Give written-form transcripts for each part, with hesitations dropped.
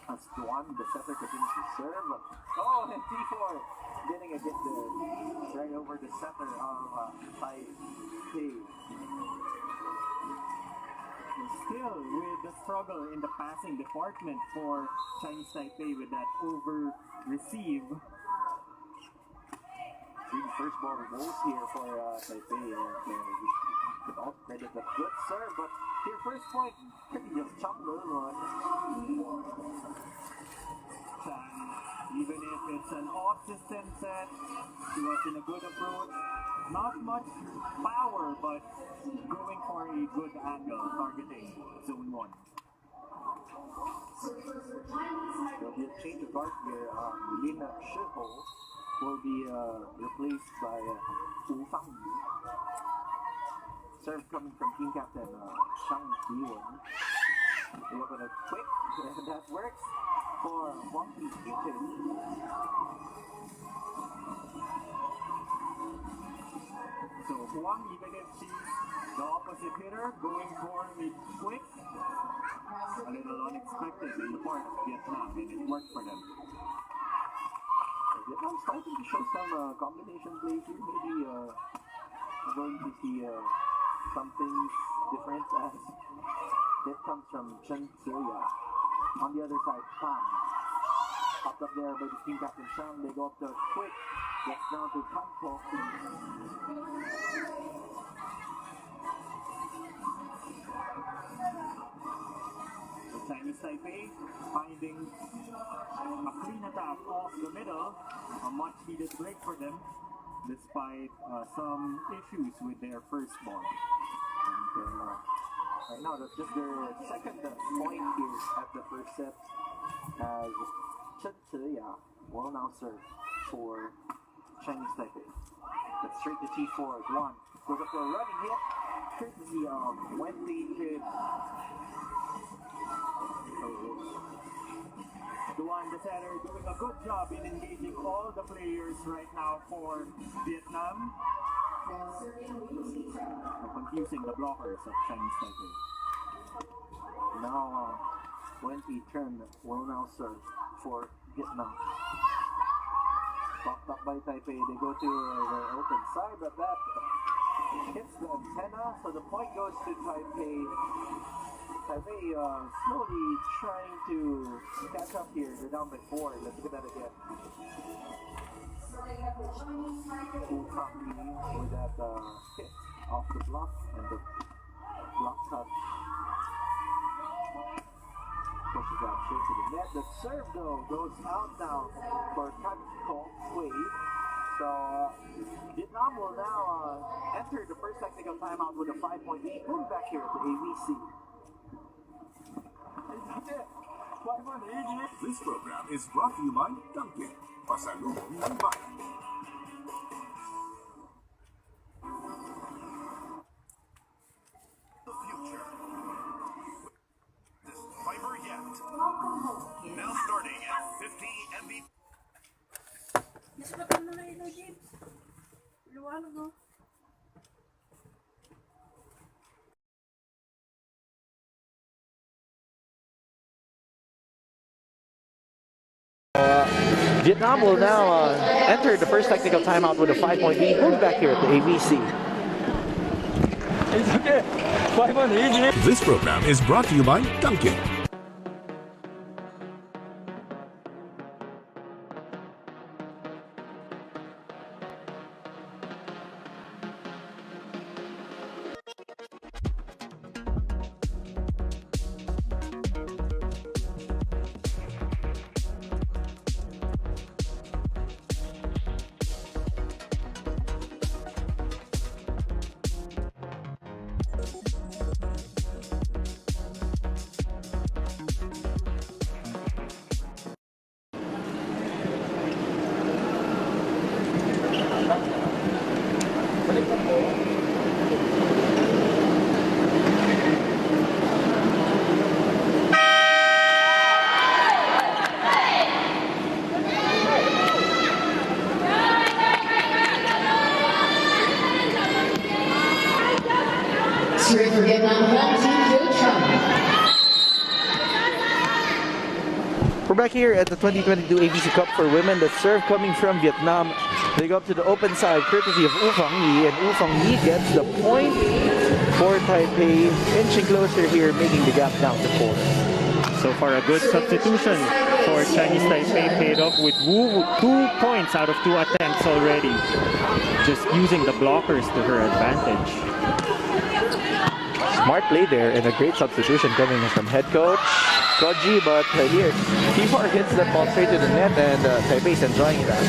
as Duan, the setter, continues to serve. Oh, and T4 getting a hit there right over the center of Taipei. Still with the struggle in the passing department for Chinese Taipei with that over receive. The first ball goes here for Taipei. With all credit, a good serve, but here first point, pretty just chop little one. Even if it's an off-system set, he was in a good approach. Not much power, but going for a good angle, targeting zone 1. There'll be a change of guard here. Lin Shiho will be replaced by Wu Fangyu. Serve coming from team captain Shang Ziwen. They open it quick, and that works for Wonky Cupid. So Huang, even if she's the opposite hitter, going for it quick, a little unexpected in the part of Vietnam, and it worked for them. Vietnam starting to show some combination plays here. Maybe going to see something different as it comes from Chen Tzuya. On the other side, Pan. Popped up there by the team captain Shang. They go up to quick. Gets down to Kanko. So Chinese Taipei finding a clean attack off the middle. A much needed break for them, despite some issues with their first ball. And, right now, that's just their second point here at the first set, as Chen Tzuya will now serve for Chinese Taipei. That's straight to T4. Duan goes up for a running hit, courtesy of Wendy Kid. Duan, the setter, doing a good job in engaging all the players right now for Vietnam. Confusing the blockers of Chinese Taipei. Now, Wendy Chen will now serve for Vietnam. Popped up by Taipei, they go to the open side, but that hits the antenna, so the point goes to Taipei. Taipei slowly trying to catch up here. They're down by 4. Let's look at that again. Wu Fangyu with that hit off the block and the block cut. Pushes out straight to the net. The serve though goes out now for Kanko Wei. So Vietnam will now enter the first technical timeout with a 5-point lead. Moving back here at the AVC. This program is brought to you by Dunkin'. Pasalubong ng bayan. The future. This fiber yet. Now starting at 50 MB. Yes, bakal na lang ito, Jim. Luwalo, no? Vietnam will now enter the first technical timeout with a 5-point lead. Moving back here at the AVC. It's okay. 5-point lead. This program is brought to you by Dunkin'. We're back here at the 2022 AVC Cup for women. The serve coming from Vietnam. They go up to the open side courtesy of U Phang Yi, and U Phang Yi gets the point for Taipei, inching closer here, making the gap down to 4. So far, a good substitution for Chinese Taipei paid off with Wu 2 points out of 2 attempts already. Just using the blockers to her advantage. Smart play there and a great substitution coming from head coach Koji, but here T4 hits that ball straight to the net, and Taipei's enjoying that.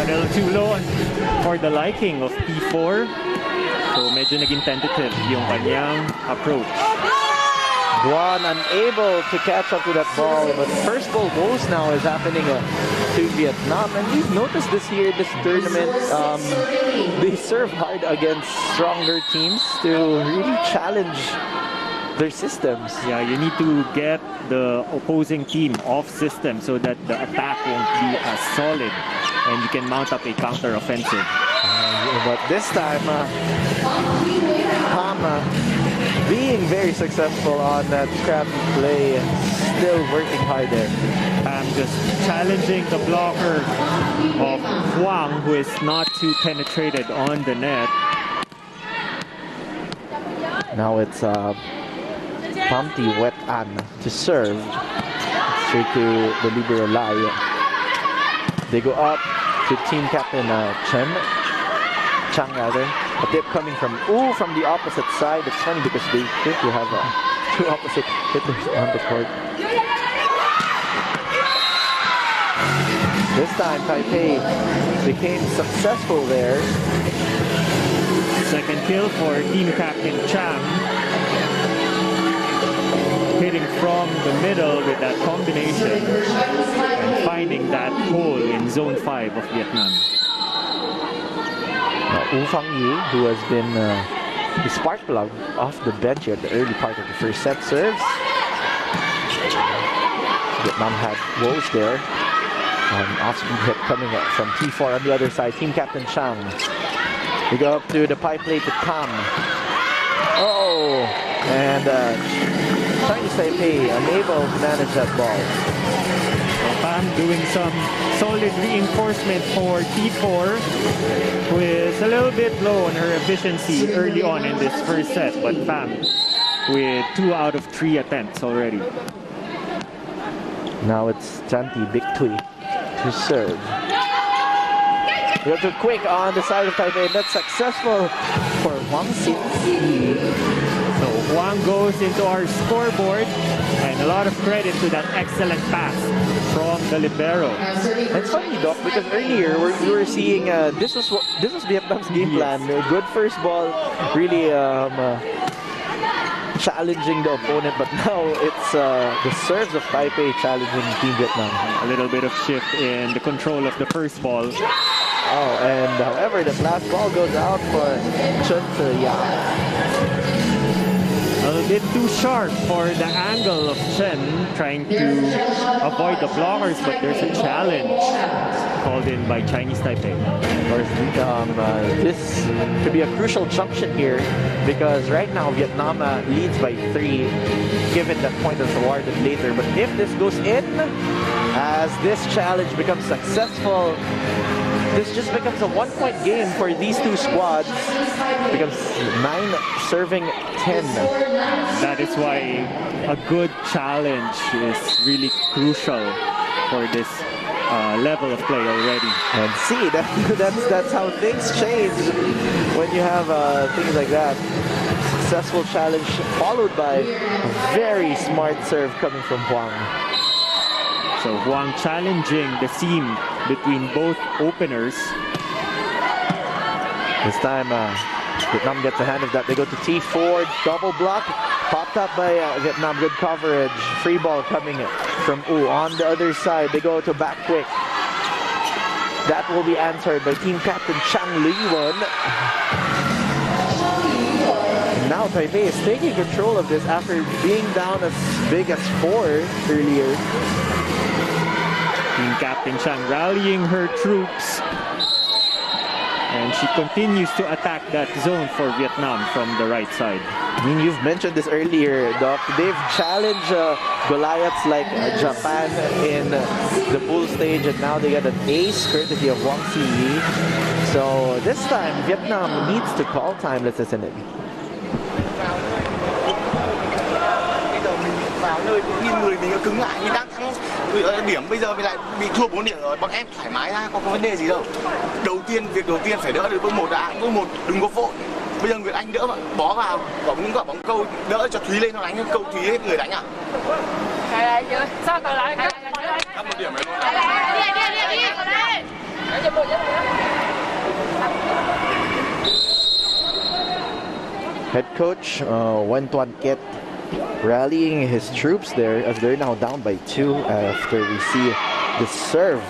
A little too low for the liking of T4. So medyo naging tentative yung kanyang approach. Guan unable to catch up to that ball, but first ball woes now is happening to Vietnam, and we've noticed this year, this tournament, they serve hard against stronger teams to really challenge their systems. Yeah, you need to get the opposing team off system so that the attack won't be as solid and you can mount up a counter-offensive. But this time, Hama being very successful on that scrappy play, still working hard there. Just challenging the blocker of Huang, who is not too penetrated on the net. Now it's Pamti Wet An to serve straight to the libero Lai. They go up to team captain Chang rather. A tip coming from Wu from the opposite side. It's funny because they think you have two opposite hitters on the court. This time Taipei became successful there. Second kill for team captain Chang. Hitting from the middle with that combination and finding that hole in zone 5 of Vietnam. Wu Phang Yi, who has been the spark plug off the bench at the early part of the first set, serves. Vietnam had woes there. Off-speed hit coming up from T4 on the other side. Team captain Chang. We go up to the pipe play to Tam. Oh, and Chinese Taipei unable to manage that ball. Pham doing some solid reinforcement for T4, who is a little bit low on her efficiency early on in this first set, but Pham with 2 out of 3 attempts already. Now it's Chanti Big Tui to serve. We go to Quick on the side of Taipei, and that's successful for Wang Xin Yi. So Huang goes into our scoreboard, and a lot of credit to that excellent pass from the libero. It's funny, Doc, because earlier we were seeing this was Vietnam's game plan. A good first ball, really challenging the opponent, but now it's the serves of Taipei challenging Team Vietnam. A little bit of shift in the control of the first ball. Oh, and however, the last ball goes out for Chen Tse-yang. A little bit too sharp for the angle of Chen, trying to avoid the blockers, but there's a challenge called in by Chinese Taipei. Of course, this could be a crucial junction here, because right now Vietnam leads by 3, given that point is awarded later. But if this goes in, as this challenge becomes successful, this just becomes a 1-point game for these two squads. It becomes 9 serving 10. That is why a good challenge is really crucial for this level of play already. And see, that's how things change when you have things like that. Successful challenge followed by a very smart serve coming from Huang. So Huang challenging the seam between both openers. This time, Vietnam gets a hand of that. They go to T4, double block, popped up by Vietnam, good coverage. Free ball coming from Wu. On the other side, they go to back quick. That will be answered by team captain Chang Li-won. Now Taipei is taking control of this after being down as big as 4 earlier. Team captain Chang rallying her troops, and she continues to attack that zone for Vietnam from the right side. I mean, you've mentioned this earlier, Doc. They've challenged Goliaths like Japan in the pool stage, and now they got an ace courtesy of Wang Siyi. So this time, Vietnam needs to call time. Let's listen in. Vào nơi cũng nghiêng người mình cứng lại, mình đang thắng điểm, bây giờ mình lại bị thua 4 điểm rồi, bọn em thoải mái ra, không có vấn đề gì đâu. Việc đầu tiên phải đỡ được bước 1 đã, bước 1 đừng có vội. Bây giờ Nguyệt Anh đỡ mà bó vào, những quả bóng câu đỡ cho Thúy lên nó đánh, câu Thúy hết người đánh à? Sao còn lại? Cắt một điểm này luôn. Head coach Wen Tuan Kiet rallying his troops there as they're now down by 2 after we see the serve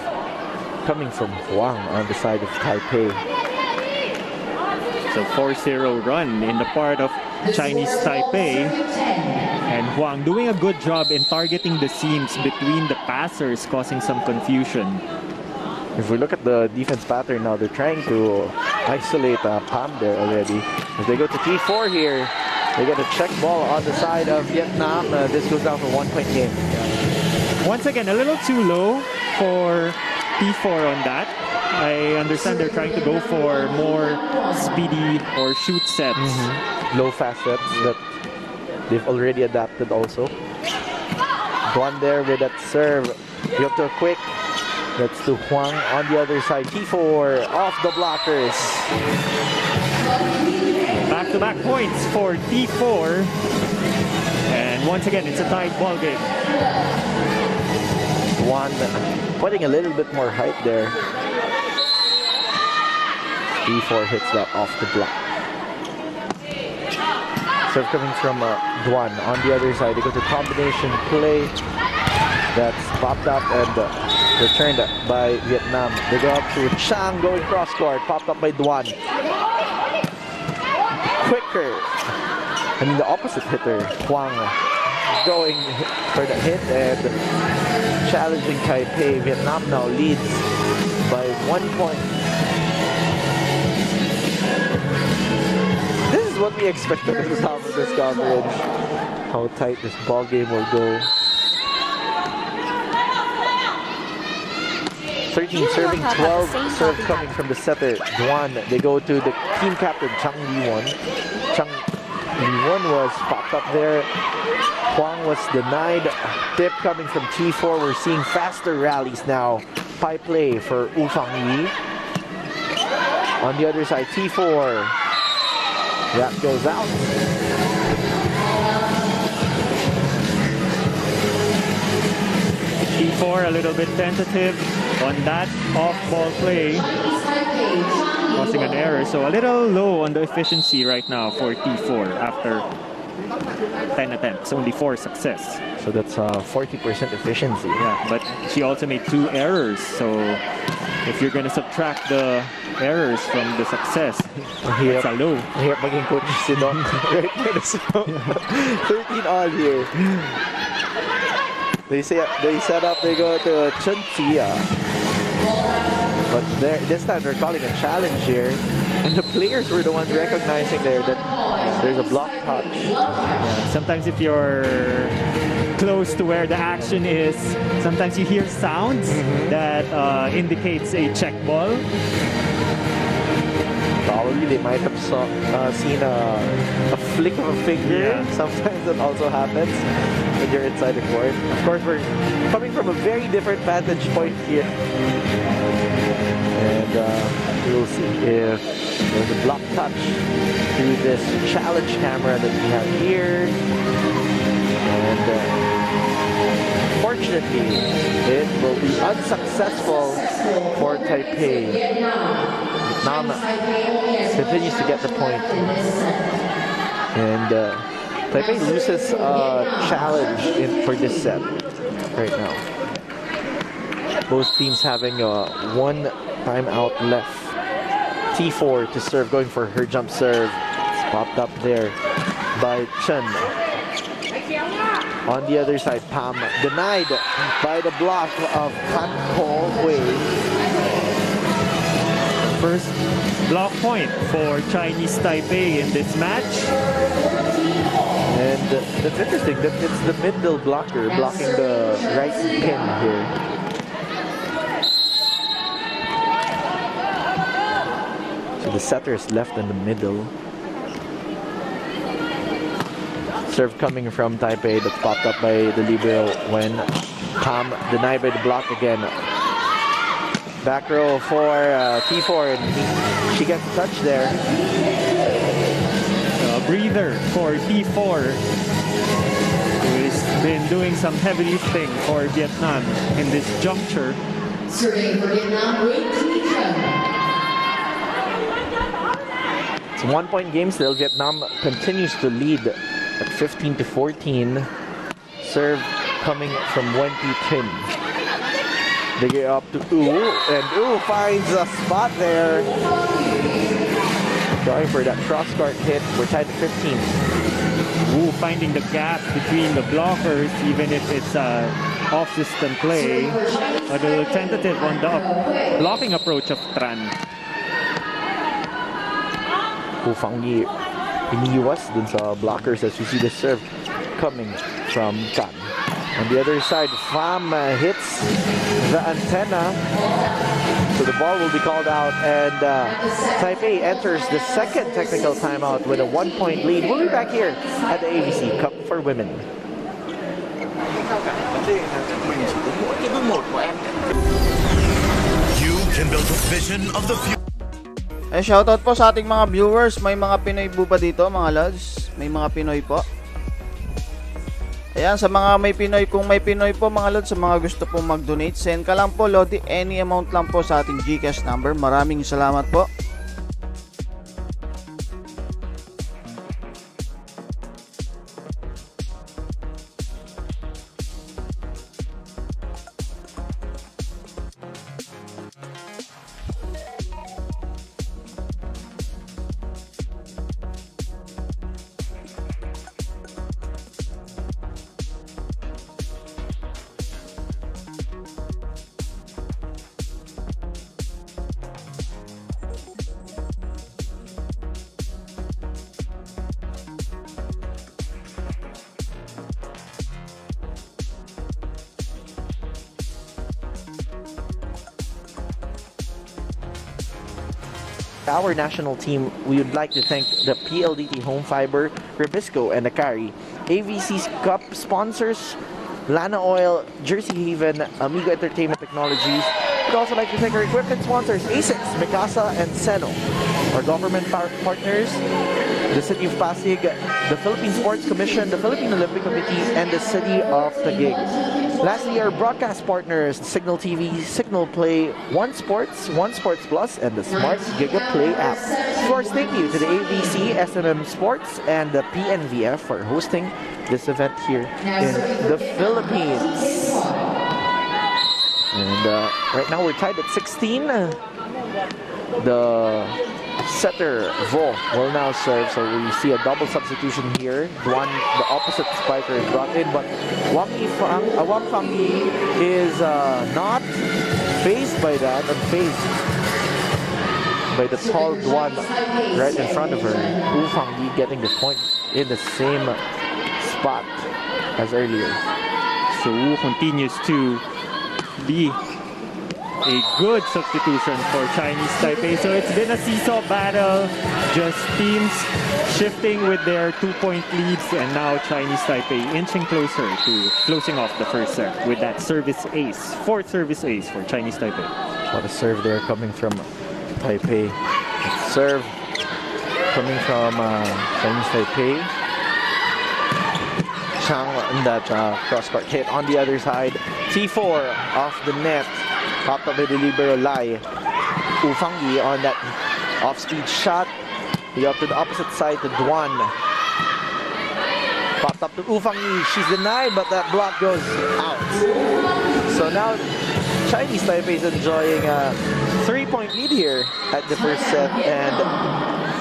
coming from Huang on the side of Taipei. So 4-0 run in the part of Chinese Taipei, and Huang doing a good job in targeting the seams between the passers, causing some confusion. If we look at the defense pattern now, they're trying to isolate Pam there already. As they go to T4 here, they get a check ball on the side of Vietnam. This goes down to 1-point game. Once again, a little too low for T4 on that. I understand they're trying to go for more speedy or shoot sets. Low fast sets that they've already adapted also. One there with that serve. You have to quick. That's to Huang on the other side. T4 off the blockers. Back-to-back points for T4. And once again, it's a tight ball game. One putting a little bit more height there. T4 hits that off the block. Serve coming from Duan on the other side. They go to combination play. That's popped up and returned by Vietnam. They go up to Chang going cross court. Popped up by Duan. Quicker. I mean the opposite hitter, Huang, going for the hit and challenging Taipei. Vietnam now leads by 1 point. This is what we expected at the top of this coverage. How tight this ball game will go. 13 serving, 12 serve coming from the setter, Duan. They go to the team captain, Chang Li-won. Chang Li-won was popped up there. Huang was denied. Tip coming from T4. We're seeing faster rallies now. Pie play for Wu Fangyi. On the other side, T4. That goes out. T4 a little bit tentative on that off-ball play, causing an error. So a little low on the efficiency right now for T4 after 10 attempts, only 4 success. So that's 40% efficiency. Yeah, but she also made 2 errors. So if you're going to subtract the errors from the success, it's a low. Here, maging coach si Doc. Right there, so 13 all here. They set up, they go to Chen Xia. But this time they're calling a challenge here. And the players were the ones recognizing there that there's a block touch. Yeah, sometimes if you're close to where the action is, sometimes you hear sounds that indicates a check ball. Probably they might have seen a flick of a finger. Yeah. Sometimes that also happens when you're inside the court. Of course, we're coming from a very different vantage point here. And we'll see if there's a block touch through this challenge camera that we have here. And fortunately, it will be unsuccessful for Taipei. Vietnam continues to get the point. And Taipei loses a challenge for this set right now. Both teams having 1 timeout left. T4 to serve, going for her jump serve. It's popped up there by Chen. On the other side, Pam denied by the block of Han Ho Hui. first block point for Chinese Taipei in this match. And that's interesting that it's the middle blocker blocking the right pin here. So the setter is left in the middle. Serve coming from Taipei that's popped up by the libero when Tam denied by the block again. Back row for T4 and she gets a touch there. A breather for T4, who's been doing some heavy lifting for Vietnam in this juncture. Serving for Vietnam with It's a 1-point game still. Vietnam continues to lead at 15-14. Serve coming from Wen Tin. They get up to and finds a spot there. Trying for that cross-court hit. We're tied at 15. Finding the gap between the blockers, even if it's off-system play. But a little tentative on the blocking approach of Tran. Fangyi iniwas dun sa blockers as you see the serve coming from Tan. On the other side, Pham hits the antenna. So the ball will be called out and Taipei enters the second technical timeout with a 1-point lead. We'll be back here at the AVC Cup for Women. You can build a vision of the future. Shoutout po sa ating mga viewers. May mga Pinoy po ba dito, mga lods? May mga Pinoy po. Ayan, sa mga may Pinoy, kung may Pinoy po mga lods, sa mga gusto po mag-donate, send ka lang po, Lodi, any amount lang po sa ating GCash number. Maraming salamat po. Our national team, we would like to thank the PLDT Home Fiber, Ribisco, and Akari, AVC's Cup sponsors, Lana Oil, Jersey Haven, Amigo Entertainment Technologies. We'd also like to thank our equipment sponsors, ASICS, Mikasa, and Seno. Our government partners, the City of Pasig, the Philippine Sports Commission, the Philippine Olympic Committee, and the City of Taguig. Lastly, our broadcast partners, Signal TV, Signal Play, One Sports Plus, and the Smart Giga Play app. Of course, thank you to the AVC, SMM Sports, and the PNVF for hosting this event here in the Philippines. And right now we're tied at 16. The setter Vo will now serve, so we see a double substitution here. The opposite spiker is brought in, but Wang Fangyi is not phased by that, and phased by the tall one right in front of her. Wu Fangyi getting the point in the same spot as earlier. So Wu continues to be a good substitution for Chinese Taipei. So it's been a seesaw battle, just teams shifting with their 2-point leads, and now Chinese Taipei inching closer to closing off the first set with that service ace. Fourth service ace for Chinese Taipei. What a serve there coming from Taipei. Serve coming from Chinese Taipei. Chang and that cross-court hit on the other side. T4 off the net. Popped up by the libero Lai. Wu Fangyi on that off-speed shot. He up to the opposite side to Duan. Popped up to Wu Fangyi. She's denied, but that block goes out. So now Chinese Taipei is enjoying a 3-point lead here at the first set, and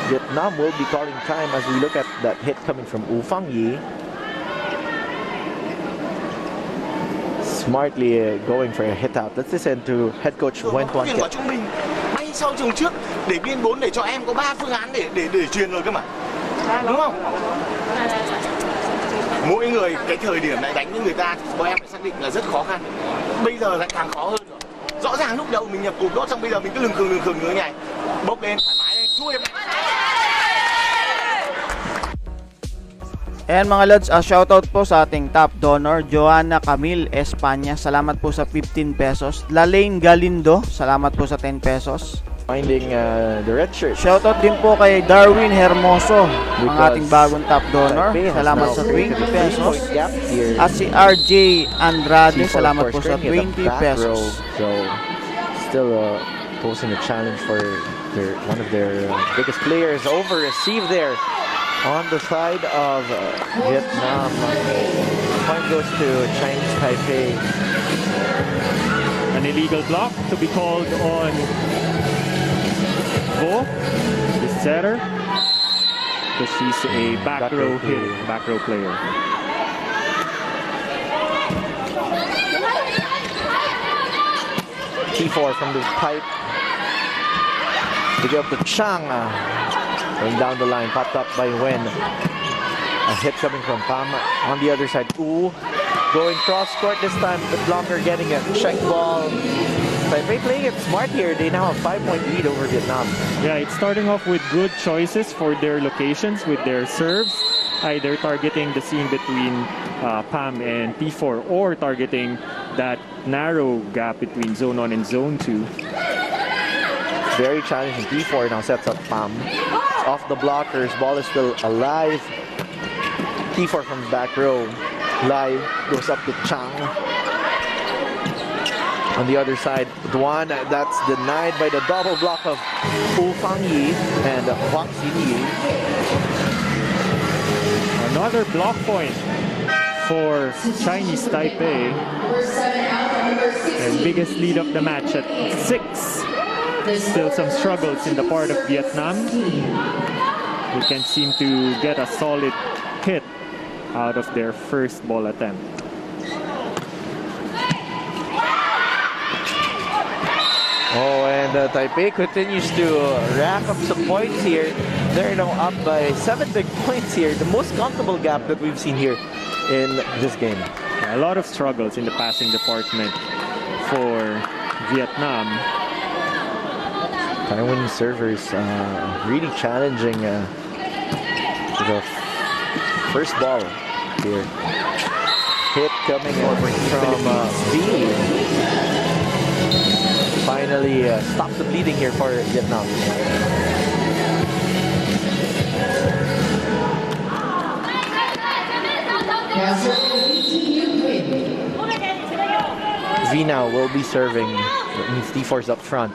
Vietnam will be calling time as we look at that hit coming from Wu Fangyi. Smartly going for a hit out. Let's listen to head coach Wen Tuan Kiat. sau chuyền trước để biên 4 để cho em có 3 phương án để chuyền rồi cơ mà. Đúng không? Mỗi người cái thời điểm này đánh với người ta bọn em phải xác định là rất khó khăn. Bây giờ lại càng khó hơn rồi. Rõ ràng lúc đầu mình nhập cục tốt, xong bây giờ mình cứ lừng khừng như thế này. Bốc lên thoải mái lên, thua em. And mga Lods, shoutout po sa ating top donor, Joanna Camille Espanya. Salamat po sa 15 pesos. Lalaine Galindo, salamat po sa 10 pesos. Finding the red shirt. Shoutout din po kay Darwin Hermoso, ang ating bagong top donor. Salamat sa 20 pesos. At si RJ Andrade, salamat po sa 20 pesos. So, still posing a challenge for one of their biggest players. Over receive there on the side of Vietnam. Point goes to Chinese Taipei. An illegal block to be called on Vo, the setter, because she's a back row player. T4 from the pipe. To get up to Chang. Going down the line, popped up by Wen. A hit coming from Pam. On the other side, Ooh. Going cross court this time. The blocker getting a check ball. Taipei playing it smart here. They now have 5-point lead over Vietnam. Yeah, it's starting off with good choices for their locations with their serves. Either targeting the seam between Pam and P4 or targeting that narrow gap between Zone 1 and Zone 2. Very challenging. P4 now sets up Pam. Off the blockers. Ball is still alive. P4 from the back row. Live goes up to Chang. On the other side, Duan, that's denied by the double block of Wu Fangyi and Huang Xinyi. Another block point for Chinese Taipei. Their biggest lead of the match at 6. Still some struggles in the part of Vietnam. They can seem to get a solid hit out of their first ball attempt. Oh, and Taipei continues to rack up some points here. They're now up by 7 big points here. The most comfortable gap that we've seen here in this game. A lot of struggles in the passing department for Vietnam. Taiwan servers really challenging the first ball here. Hit coming over from V. Finally stop the bleeding here for Vietnam. V now will be serving. That means T4's up front.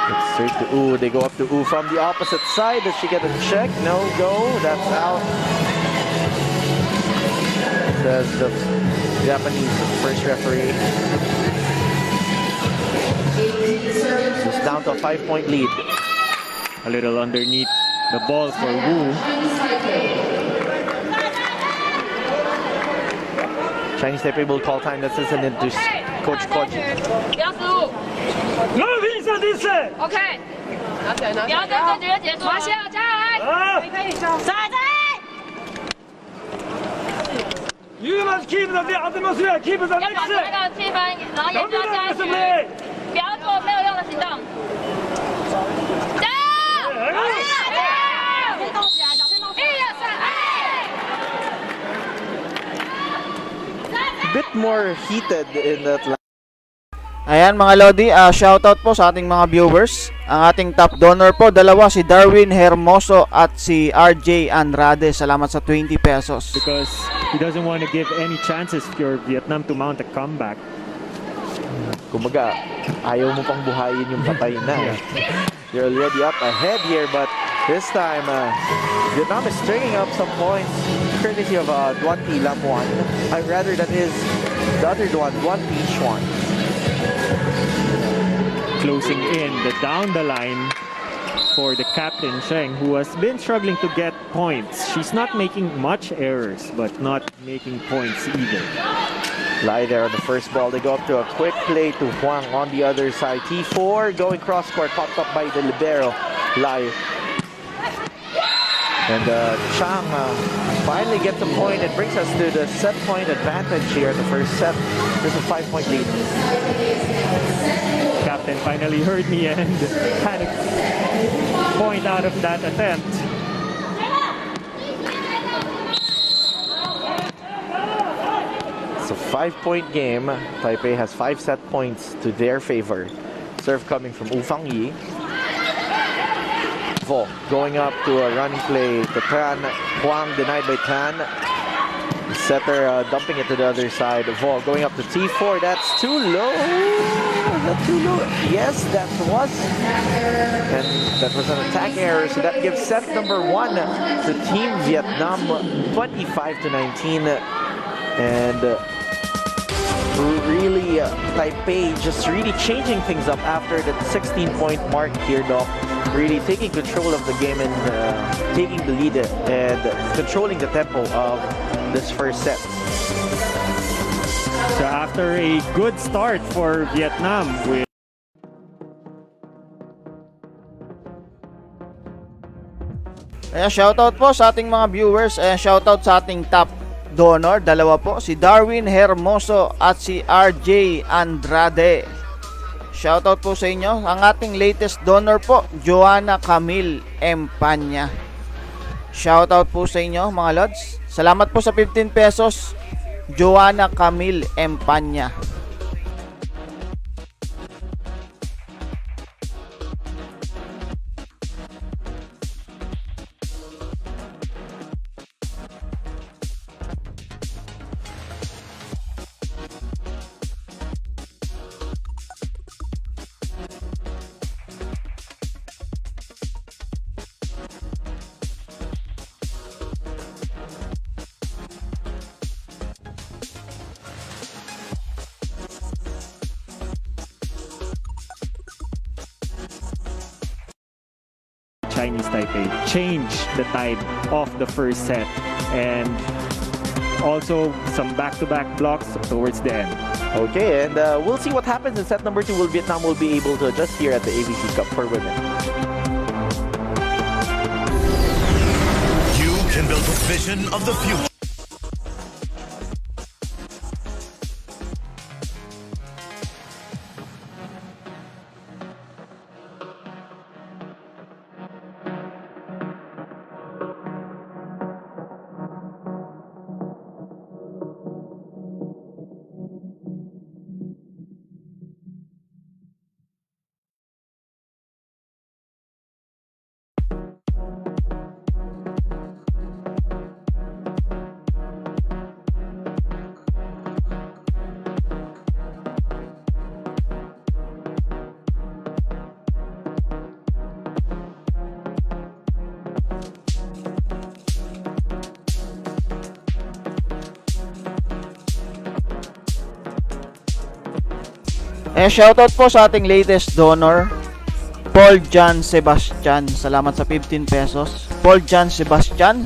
It's straight to Ooh. They go up to Ooh from the opposite side. Does she get a check? No go. That's out. Says the Japanese first referee. It's down to a 5-point lead. A little underneath the ball for Wu. Chinese Taipei will call time. Let's listen into Coach Koji. ，OK。不要在这局结束，马上加来，再来。You must keep the atmosphere, keep the 要保持那个气氛，然后也不要加许，不要做没有用的行动。加油！动起来，小心动起来。Bit more heated in that line. Ayan mga Lodi, shoutout po sa ating mga viewers. Ang ating top donor po, dalawa, si Darwin Hermoso at si RJ Andrade. Salamat sa 20 pesos. Because he doesn't want to give any chances for Vietnam to mount a comeback. Kumaga, ayaw mo pang buhayin yung patay na. You're already up ahead here, but this time, Vietnam is stringing up some points courtesy of Duan Thi Lam Wan. Rather, that is the other Duan Thi Xuan. Closing in down the line for the captain Sheng, who has been struggling to get points. She's not making much errors, but not making points either. Lai there on the first ball. They go up to a quick play to Huang on the other side. T4 going cross court, popped up by the libero, Lai. And Chang finally gets a point. It brings us to the set point advantage here in the first set. There's a 5-point lead. Captain finally heard me and had a point out of that attempt. It's a 5-point game. Taipei has 5 set points to their favor. Serve coming from Wu Fangyi. Vo going up to a running play to Tran. Huang denied by Tran. Setter dumping it to the other side. Vo going up to T4. That's too low. That's too low. Yes, that was. And that was an attack error. So that gives set number 1 to Team Vietnam 25-19. And really, Taipei just really changing things up after the 16-point mark here, Doc. Really taking control of the game and taking the lead and controlling the tempo of this first set. So after a good start for Vietnam with shoutout po sa ating mga viewers. Shoutout sa ating top donor. Dalawa po, si Darwin Hermoso at si RJ Andrade. Shoutout po sa inyo. Ang ating latest donor po, Joanna Camille Empanya. Shoutout po sa inyo mga lods. Salamat po sa 15 pesos, Joanna Camille Empanya. Chinese Taipei change the tide of the first set, and also some back-to-back blocks towards the end. Okay, and we'll see what happens in set number 2. Will Vietnam will be able to adjust here at the AVC Cup for women. You can build a vision of the future. Shoutout po sa ating latest donor, Paul John Sebastian. Salamat sa 15 pesos. Paul John Sebastian.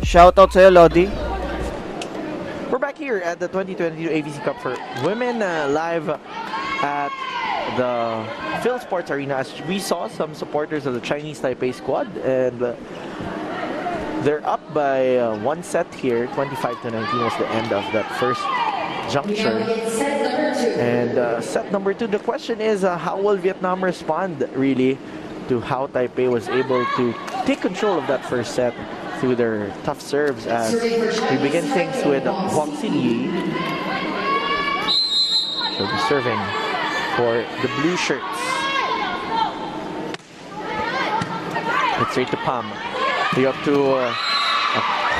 Shoutout sa iyo, Lodi. We're back here at the 2022 AVC Cup for women, live at the Phil Sports Arena. As we saw some supporters of the Chinese Taipei squad, and they're up by 1 set here. 25-19 was the end of that first juncture. And set number 2, the question is how will Vietnam respond really to how Taipei was able to take control of that first set through their tough serves, as we begin things with Huang Xinyi. She'll be serving for the blue shirts. It's straight to Pam. They up to a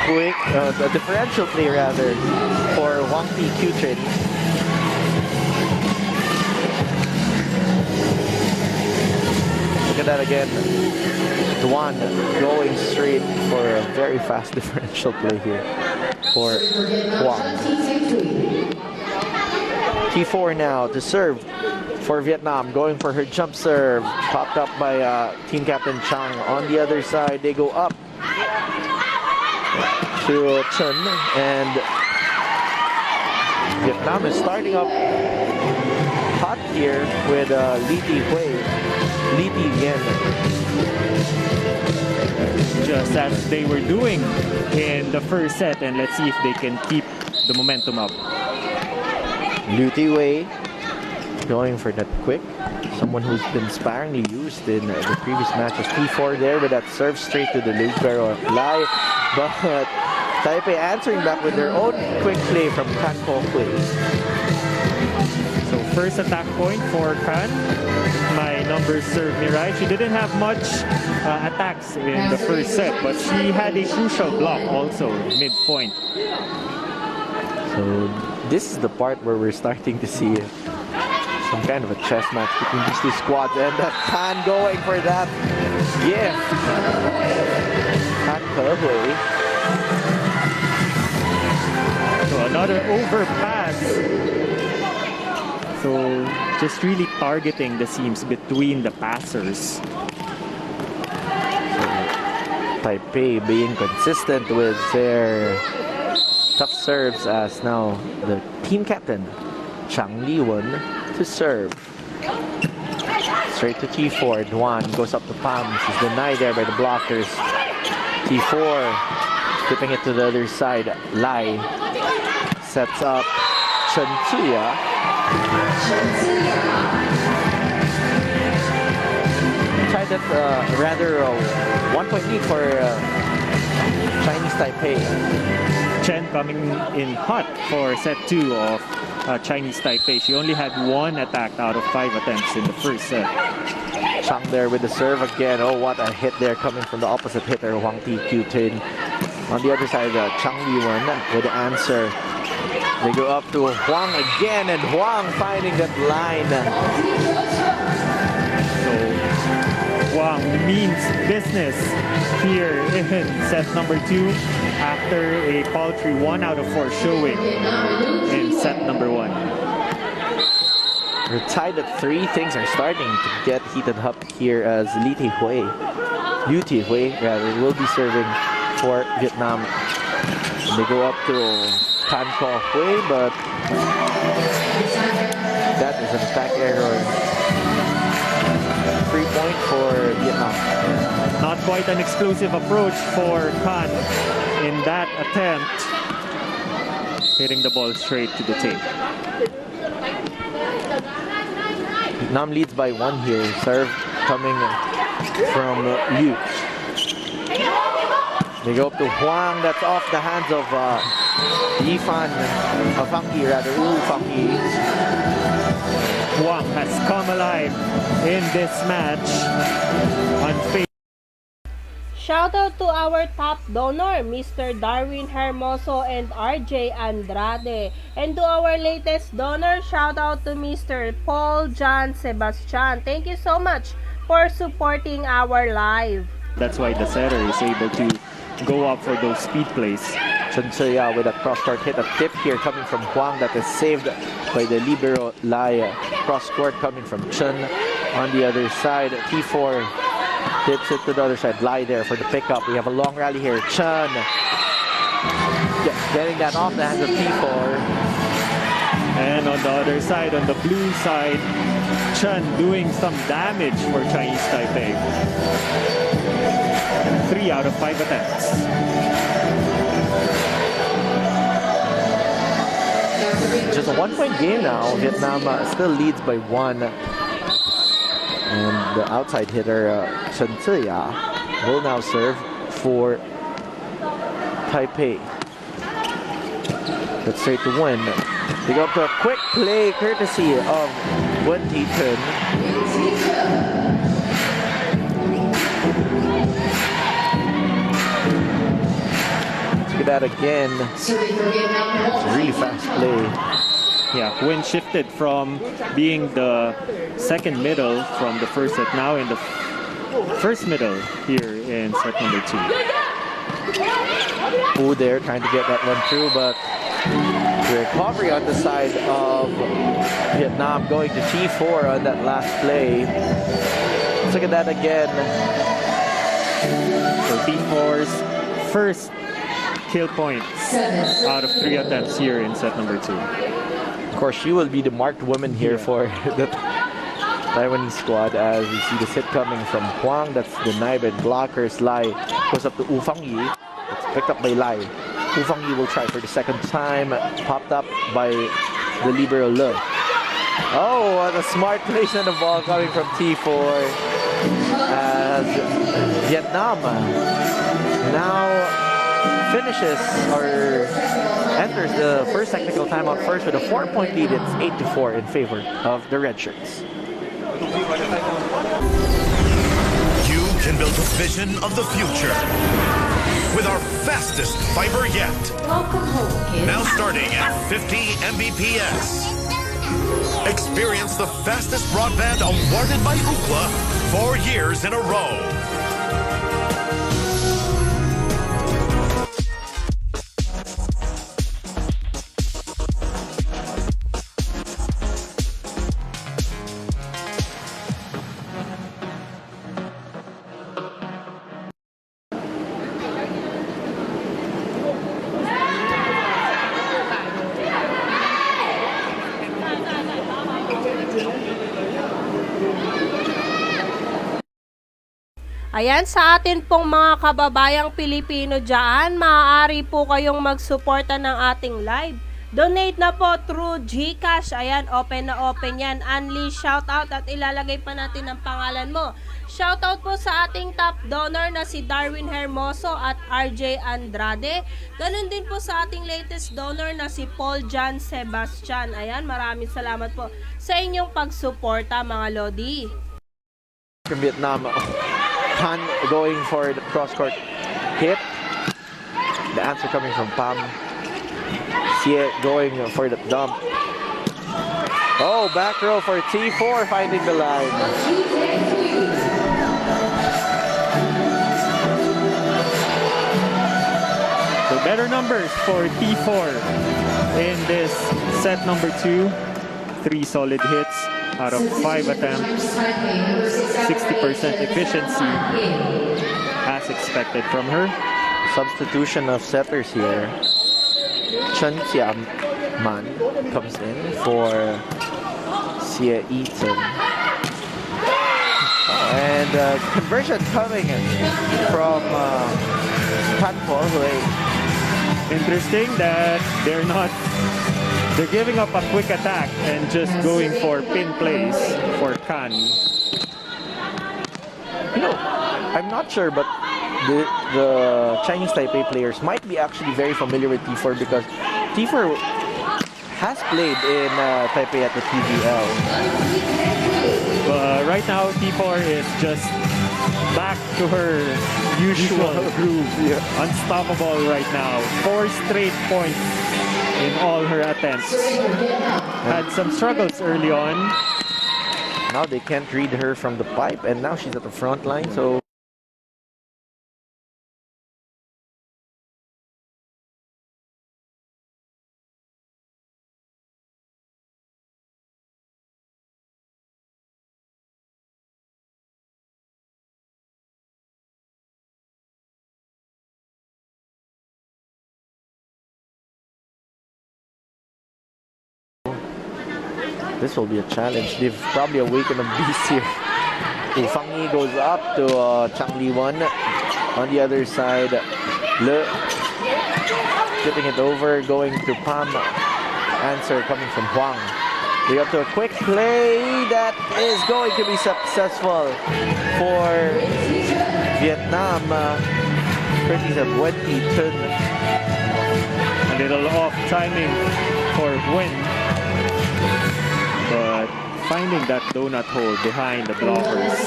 quick, a differential play rather for Wang Ti Qutrin. Look at that again. Duan going straight for a very fast differential play here for Huang. T4 now to serve for Vietnam, going for her jump serve, popped up by team captain Chang. On the other side, they go up to Chen, and Vietnam is starting up hot here with Lee Thi Hui. Lee Thi Yen. Just as they were doing in the first set, and let's see if they can keep the momentum up. Lee Thi Hui going for that quick. Someone who's been sparingly used in the previous matches. T4 there with that serve straight to the libero Lai. But Taipei answering back with their own quick play from Kan Ko Hui. So first attack point for Kan. My numbers serve me right. She didn't have much attacks in the first set, but she had a crucial block also mid-point. So this is the part where we're starting to see some kind of a chess match between these two squads, and Kan going for that gift. Kan Ko Hui. So another overpass. So just really targeting the seams between the passers. Taipei being consistent with their tough serves, as now the team captain Chang Li-won to serve. Straight to T4. Duan goes up the palms. He's denied there by the blockers. T4 flipping it to the other side. Lai sets up Chen Tsuya. Tried that rather 1-point lead for Chinese Taipei. Chen coming in hot for set 2 of Chinese Taipei. She only had 1 attack out of 5 attempts in the first set. Chang there with the serve again. Oh, what a hit there coming from the opposite hitter, Huang Ti-Q-Tin. On the other side, Chang Li-won with the answer. They go up to Huang again, and Huang finding that line. So Huang means business here in set number 2 after a paltry 1 out of 4 showing in set number 1. We're tied at 3. Things are starting to get heated up here as Lee Thi Hui will be serving for Vietnam. And they go up to Kan Ko Hui, but that is an attack error. 3 point for Vietnam. Not quite an explosive approach for Kan in that attempt. Hitting the ball straight to the tape. Vietnam leads by 1 here. Serve coming from Liu. They go up to Huang. That's off the hands of Yifan. Fang-Yi rather. Fang-Yi. Huang has come alive in this match. Shout out to our top donor, Mr. Darwin Hermoso and RJ Andrade. And to our latest donor, shout out to Mr. Paul John Sebastian. Thank you so much for supporting our live. That's why the setter is able to go up for those speed plays. Chen Tsuya with a cross-court hit, a tip here coming from Huang that is saved by the libero Lai. Cross-court coming from Chen on the other side. T4 hits it to the other side. Lai there for the pickup. We have a long rally here. Chen getting that off the hands of T4. And on the other side, on the blue side, Chen doing some damage for Chinese Taipei. 3 out of 5 attempts. Just a 1-point game now. Vietnam still leads by 1. And the outside hitter, Chen Tsuya, will now serve for Taipei. That's straight to win. They go up to a quick play courtesy of Wen Ti-Tun. Look at that again. It's a really fast play. Yeah, Wen shifted from being the second middle from the first set, now in the first middle here in set number 2. Wu there trying to get that one through, but recovery on the side of Vietnam going to T4 on that last play. Let's look at that again. So T4's first kill points out of 3 attempts here in set number 2. Of course, she will be the marked woman here for the Taiwanese squad as we see the hit coming from Huang. That's denied by blockers. Lai goes up to Wu Fangyi. It's picked up by Lai. Wu Fangyi will try for the second time. Popped up by the libero Le. Oh, what a smart place on the ball coming from T4 as Vietnam now finishes or enters the first technical timeout first with a 4-point lead. It's 8-4 in favor of the red shirts. You can build a vision of the future with our fastest fiber yet. Welcome home, kids. Now starting at 50 Mbps. Experience the fastest broadband awarded by Ookla 4 years in a row. Ayan, sa atin pong mga kababayang Pilipino dyan, maaari po kayong magsuporta ng ating live. Donate na po through GCash. Ayan, open na open yan. Unli shoutout at ilalagay pa natin ang pangalan mo. Shoutout po sa ating top donor na si Darwin Hermoso at RJ Andrade. Ganun din po sa ating latest donor na si Paul John Sebastian. Ayan, maraming salamat po sa inyong pagsuporta mga Lodi. From Vietnam, Han going for the cross-court hit. The answer coming from Pam. Xie going for the dump. Oh, back row for T4 finding the line. So better numbers for T4 in this set number 2. 3 solid hits out of 5 attempts. 60% efficiency as expected from her. Substitution of setters here. Chen Xiaman comes in for Xie Eaton. And conversion coming in from Tan Po Hui. Interesting that they're giving up a quick attack and just going for pin plays for Kan. You know, I'm not sure, but the Chinese Taipei players might be actually very familiar with T4 because T4 has played in Taipei at the TVL. But right now, T4 is just back to her usual groove. Yeah. Unstoppable right now. 4 straight points in all her attempts. Had some struggles early on. Now they can't read her from the pipe, and now she's at the front line, so this will be a challenge. They've probably awakened a beast here. Wu Fangyi goes up to Chang Li-Wan. On the other side, Le flipping it over, going to Pam. Answer coming from Huang. They got to a quick play that is going to be successful for Vietnam. Pretty Wendy Chun. A little off timing for Wen. But finding that donut hole behind the blockers.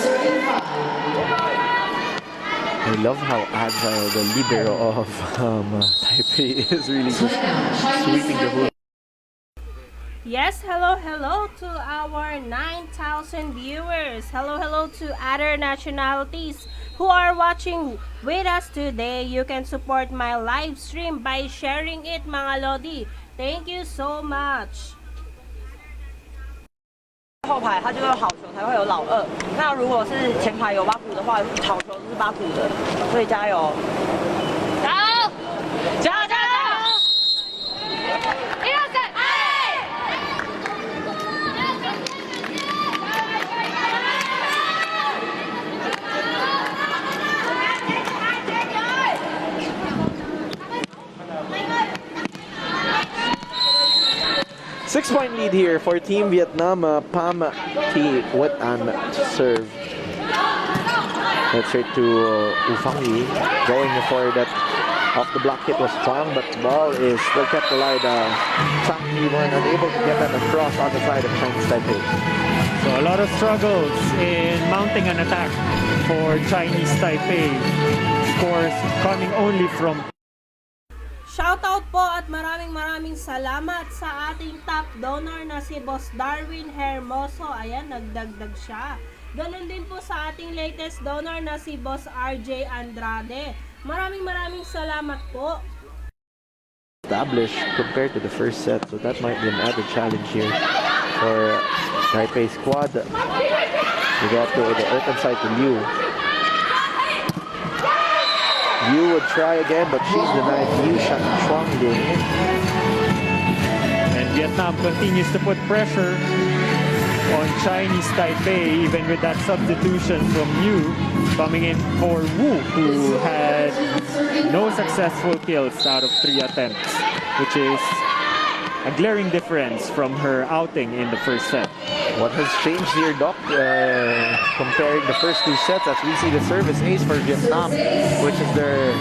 I love how agile the libero of Taipei is, really just sweeping the hoop. Yes, hello to our 9,000 viewers. Hello to other nationalities who are watching with us today. You can support my live stream by sharing it, mga Lodi. Thank you so much. 后排它就有好球才会有老二，那如果是前排有八股的话，好球是八股的，所以加油！好。Six-point lead here for Team Vietnam. Pham Thi with an serve. Let's straight to U Phang Yi. Going for that off the block hit was Phang, but the ball is still kept alive. Chang Yi-won unable to get that across on the side of Chinese Taipei. So a lot of struggles in mounting an attack for Chinese Taipei. Scores coming only from Shoutout po at maraming salamat sa ating top donor na si Boss Darwin Hermoso. Ayan, nagdagdag siya. Ganon din po sa ating latest donor na si Boss RJ Andrade. Maraming salamat po. Established compared to the first set, so that might be an added challenge here for Taipei squad. We got to the open side to Liu. Liu would try again, but she's denied. Liu Shuang-Ding. And Vietnam continues to put pressure on Chinese Taipei, even with that substitution from Liu coming in for Wu, who had no successful kills out of 3 attempts, which is a glaring difference from her outing in the first set. What has changed here, Doc, comparing the first 2 sets, as we see the service ace for Vietnam, which is their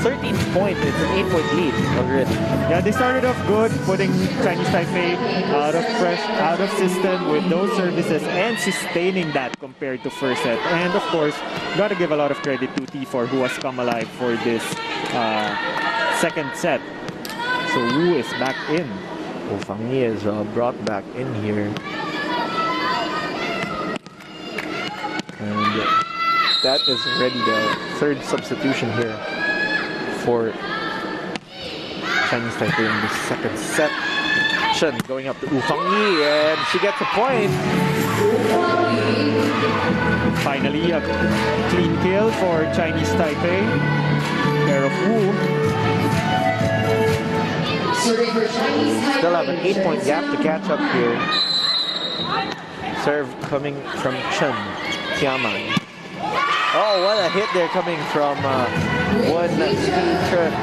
13th point. It's an 8-point lead already. Yeah, they started off good, putting Chinese Taipei out of system with those services and sustaining that compared to first set. And of course, got to give a lot of credit to T4, who has come alive for this second set. So Wu is back in. U Phang Yi is brought back in here. And that is already the 3rd substitution here for Chinese Taipei in the second set. Chen going up to U Phang Yi, and she gets a point. Finally, a clean kill for Chinese Taipei. Pair of Wu. Still have an 8-point gap to catch up here. Serve coming from Chen Tiaman. Oh, what a hit there coming from Wen Chen.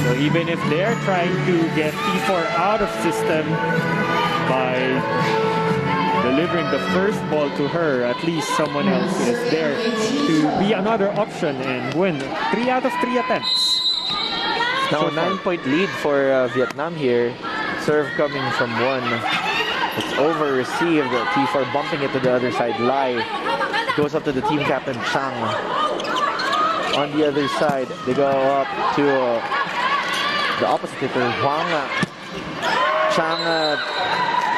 So even if they're trying to get T4 out of system by delivering the first ball to her, at least someone else is there to be another option and win 3 out of 3 attempts. Now a 9-point lead for Vietnam here. Serve coming from Wen. It's over received. T4 bumping it to the other side. Lai goes up to the team captain Chang. On the other side, they go up to the opposite hitter, Huang. Chang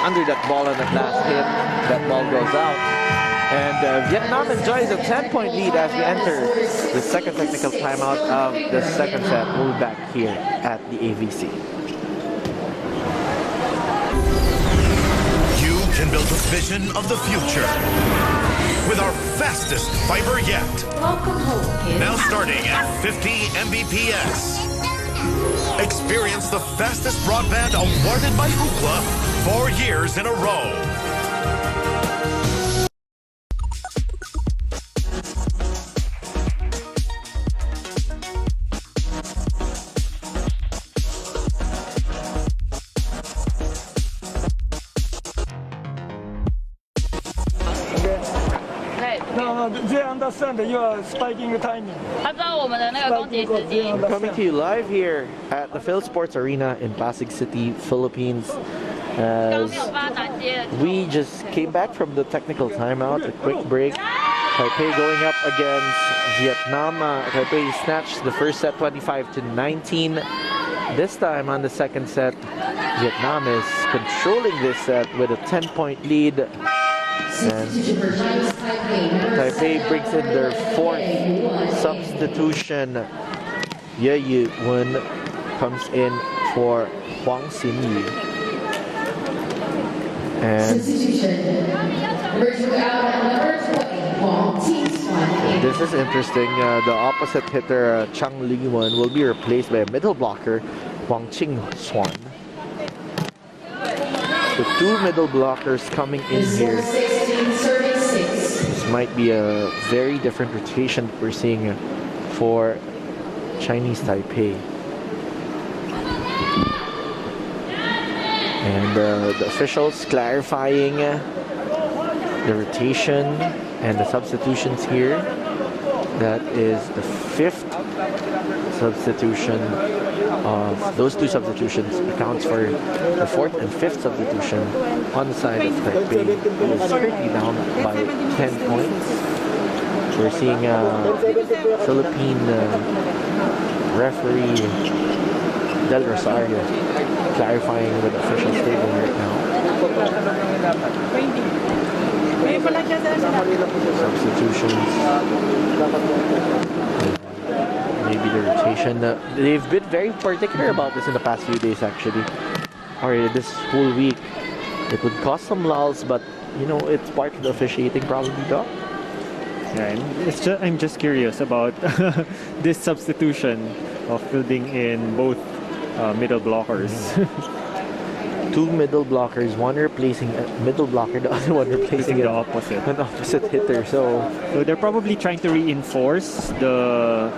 under that ball on that last hit. That ball goes out. And Vietnam enjoys a 10-point lead as we enter the second technical timeout of the second set. We'll be back here at the AVC. You can build a vision of the future with our fastest fiber yet. Welcome home, kids. Now starting at 50 Mbps. Experience the fastest broadband awarded by Ookla 4 years in a row. They understand your spiking timing. 他知道我们的那个攻击时机。 Coming to you live here at the Phil Sports Arena in Pasig City, Philippines. As we just came back from the technical timeout, a quick break. Taipei going up against Vietnam. Taipei snatched the first set 25-19. This time on the second set, Vietnam is controlling this set with a 10-point lead. And Taipei brings in their 4th substitution. Ye Yu-wen comes in for Huang Xin-yi. And Substitution. Emerging out at number 20, Bóng, team squad A. This is interesting. The opposite hitter, Chang Li-wen, will be replaced by a middle blocker, Wang Qing-swan. So 2 middle blockers coming in here. This might be a very different rotation we're seeing for Chinese Taipei. And the officials clarifying the rotation and the substitutions here. That is the 5th substitution of those 2 substitutions accounts for the 4th and 5th substitution on the side of Taipei, who is currently down by 10 points. We're seeing Philippine referee Del Rosario clarifying with the official table right now. Substitutions. Maybe the rotation. They've been very particular about this in the past few days, actually, or this whole week. It would cause some lulls, but you know, it's part of the officiating, probably, Doc. Yeah, I'm just curious about this substitution of fielding in both middle blockers. 2 middle blockers, one replacing a middle blocker, the other one replacing the opposite. An opposite hitter. So they're probably trying to reinforce the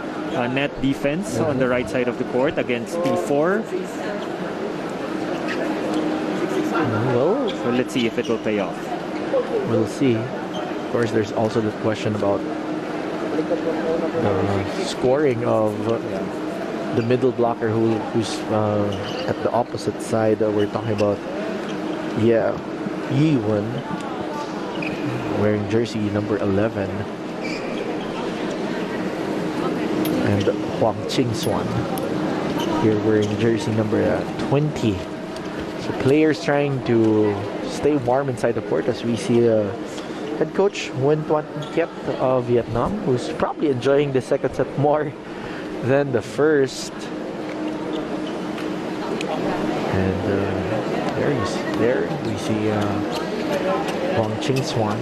net defense on the right side of the court against T4. Well, so let's see if it will pay off. We'll see. Of course, there's also the question about scoring of the middle blocker who's at the opposite side. We're talking about Yi-wen, wearing jersey number 11, and Wang Qing-swan here wearing jersey number 20. So players trying to stay warm inside the court, as we see head coach Nguyen Tuan Kiep of Vietnam, who's probably enjoying the second set more than the first. And there we see Wang Qing-swan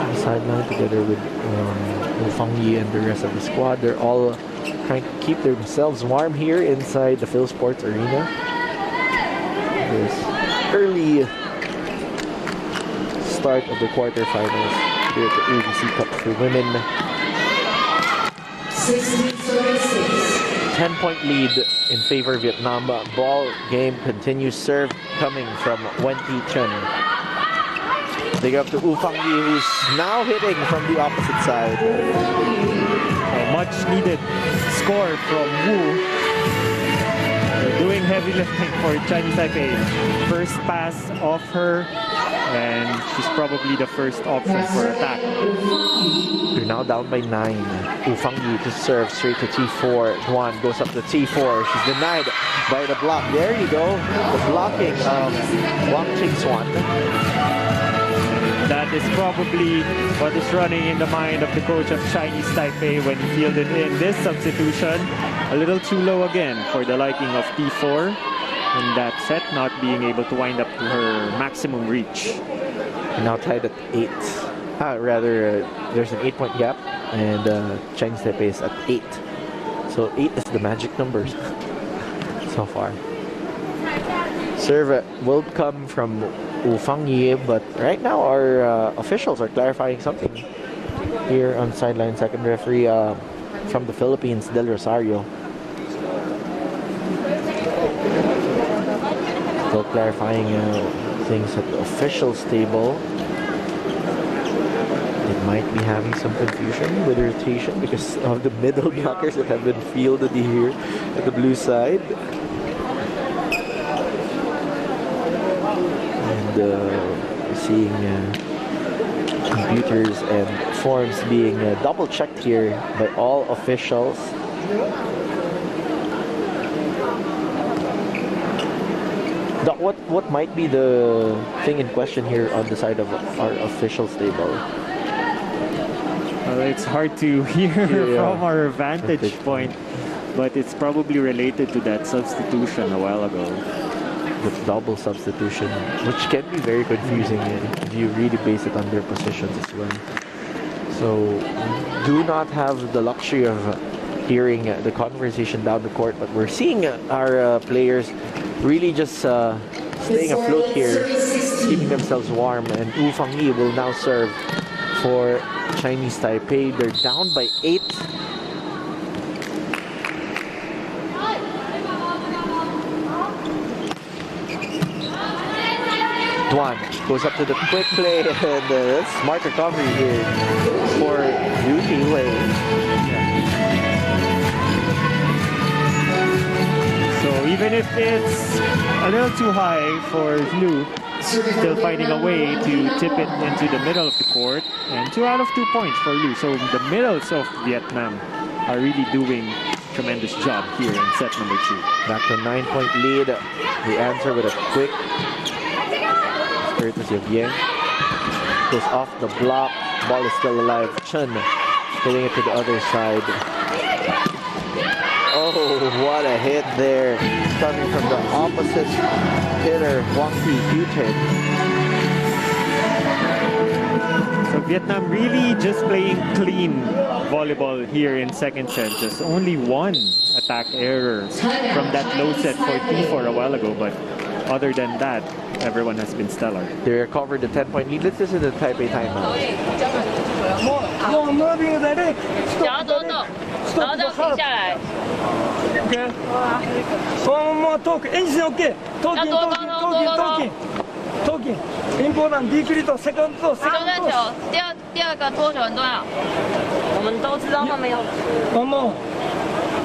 on the sideline together with Wu Fangyi and the rest of the squad. They're all trying to keep themselves warm here inside the Phil Sports Arena. This early start of the quarterfinals here at the AVC Cup for women. 10-point lead in favor of Vietnam. Ball game continues. Serve coming from Wen Ti-chen. They go up to Wu Fangyi, who's now hitting from the opposite side. A much needed score from Wu. They're doing heavy lifting for Chinese Taipei. First pass off her, and she's probably the first option for attack. They're now down by 9. Wu Fangyi to serve straight to T4. Duan goes up to T4. She's denied by the block. There you go. The blocking of Wang Qing-swan. That is probably what is running in the mind of the coach of Chinese Taipei when he fielded in this substitution. A little too low again for the liking of T4. In that set, not being able to wind up to her maximum reach. Now tied at 8. There's an 8-point gap, and Chinese Taipei is at 8. So 8 is the magic numbers so far. Serve will come from Wu Fangyi, but right now our officials are clarifying something here on sideline. Second referee from the Philippines, Del Rosario. Still clarifying things at the officials table. It might be having some confusion with rotation because of the middle blockers that have been fielded here at the blue side. And seeing computers and forms being double checked here by all officials. What might be the thing in question here on the side of our officials table? Well, it's hard to hear from our vantage point, but it's probably related to that substitution a while ago. The double substitution, which can be very confusing if you really base it on their positions as well. So do not have the luxury of hearing the conversation down the court, but we're seeing our players really just staying afloat here, keeping themselves warm. And Wu Fangyi will now serve for Chinese Taipei. They're down by 8. Duan goes up to the quick play, and smart recovery here for Liu Yiwei. So even if it's a little too high for Liu, still finding a way to tip it into the middle of the court, and 2 out of 2 points for Liu. So the middles of Vietnam are really doing a tremendous job here in set number 2. Back to a 9-point lead. The answer with a quick courtesy of Yang. Goes off the block. Ball is still alive. Chen hitting it to the other side. Oh, what a hit there. Coming from the opposite hitter, Wang Ti. So Vietnam really just playing clean volleyball here in second set. Just only 1 attack error from that low set for T4 a while ago, but other than that, everyone has been stellar. They recovered the 10-point lead. Let's listen to the Taipei timeout. You're moving the leg. 脚抖抖，然后这样停下来。 Okay. One more talk. Anything okay? Talking. Important. Decrease second. 球对球，第二个脱球很重要。我们都知道他们要。 One more.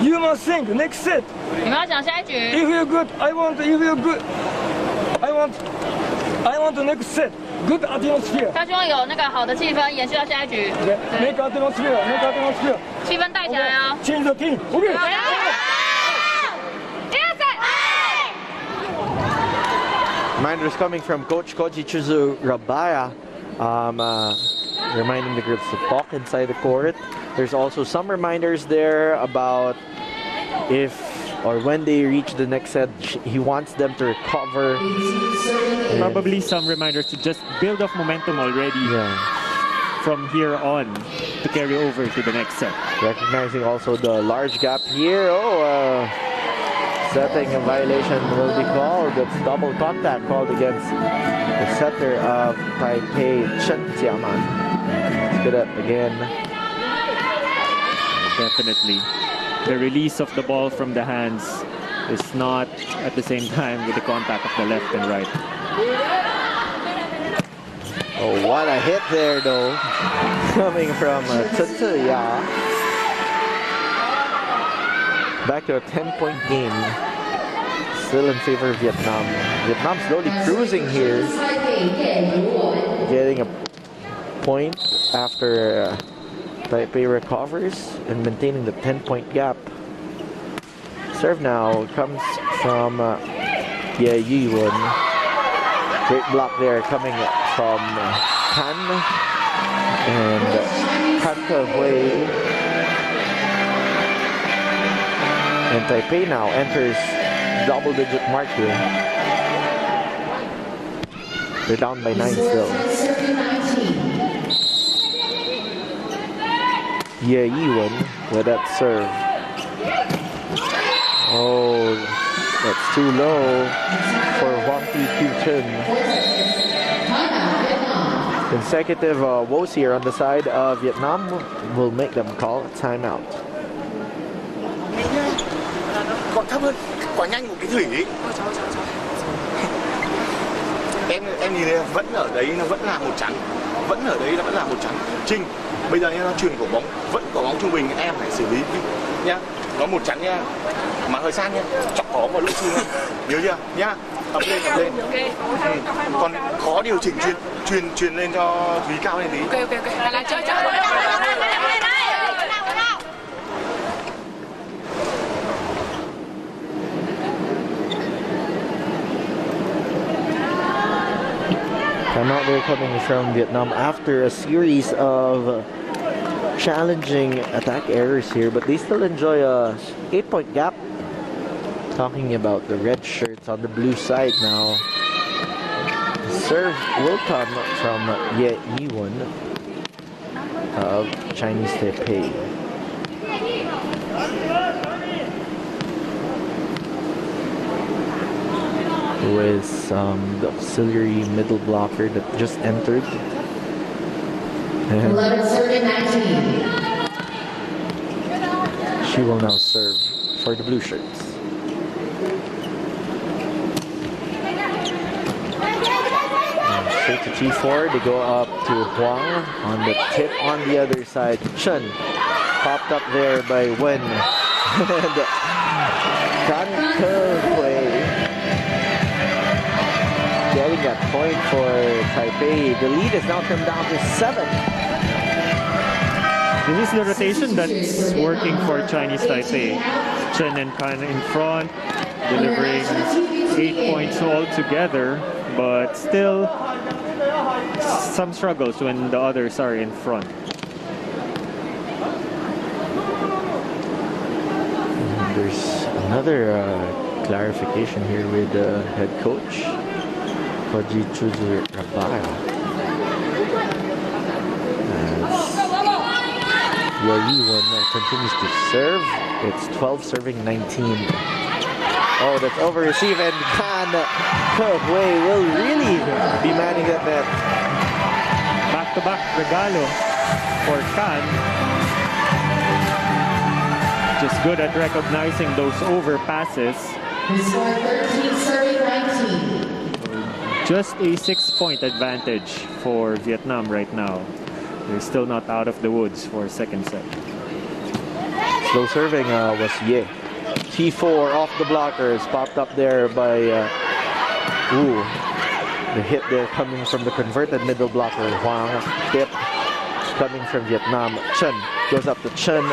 You must think next set. 你们要想下一局。 If you're good, I want. If you're good, I want the next set. Good atmosphere. 他希望有那个好的气氛延续到下一局。 Make atmosphere. 气氛带起来啊！ Change the team. Okay. Reminders coming from Coach Koji Chuzu Rabaya, reminding the groups to talk inside the court. There's also some reminders there about if or when they reach the next set, he wants them to recover. Probably some reminders to just build up momentum already from here on to carry over to the next set. Recognizing also the large gap here. Setting a violation will be called. It's double contact called against the setter of Taipei, Chen Jiaman. Let's get it again. Definitely. The release of the ball from the hands is not at the same time with the contact of the left and right. Oh, what a hit there though. Coming from Tsuya. Back to a 10-point game. Still in favor of Vietnam. Vietnam slowly cruising here. Getting a point after Taipei recovers and maintaining the 10-point gap. Serve now comes from Ye Yiwen. Great block there coming from Han. And Han Ke-hui. And Taipei now enters double-digit mark here. They're down by 9 still. Ye Yiwen with that serve. Oh, that's too low for Wang Ti. Consecutive woes here on the side of Vietnam will make them call a timeout. Còn thấp hơn, quả nhanh của cái thủy ấy. Em nhìn thấy vẫn ở đấy, nó vẫn là một chắn. Vẫn ở đấy, nó vẫn là một chắn. Trinh, bây giờ nó chuyền của bóng, vẫn có bóng trung bình, em phải xử lý nhá. Nó một chắn nhá, mà hơi sát nhá, chọc có vào lỗ xương nhớ chưa nhá. Ập lên. Còn khó điều chỉnh truyền lên cho Thúy cao lên tí. Ok. Là chơi. Timeout there coming from Vietnam after a series of challenging attack errors here, but they still enjoy a 8-point gap. Talking about the red shirts on the blue side now. The serve will come from Ye Yiwen. of Chinese Taipei. With the auxiliary middle blocker that just entered. And 11-19. she will now serve for the blue shirts. Straight to T4, they go up to Huang on the tip on the other side. Chen popped up there by Wen. And Kan Ke-hui getting that point for Taipei. The lead is now turned down to 7. This is the rotation that's working for Chinese Taipei. Chen and Kan in front, delivering 8 points altogether, but still some struggles when the others are in front. And there's another clarification here with the head coach, Haji Chuzur Rabara. As Yi continues to serve. It's 12 serving 19. Oh, that's over receive, and Kan Ke-hui will really be manning that net. Back-to-back regalo for Kan. Just good at recognizing those overpasses. Score 13 serving 19. Just a 6-point advantage for Vietnam right now. They're still not out of the woods for second set. Slow serving was Ye. T4 off the blockers, popped up there by the hit there coming from the converted middle blocker. Huang tip coming from Vietnam. Chen goes up to Chen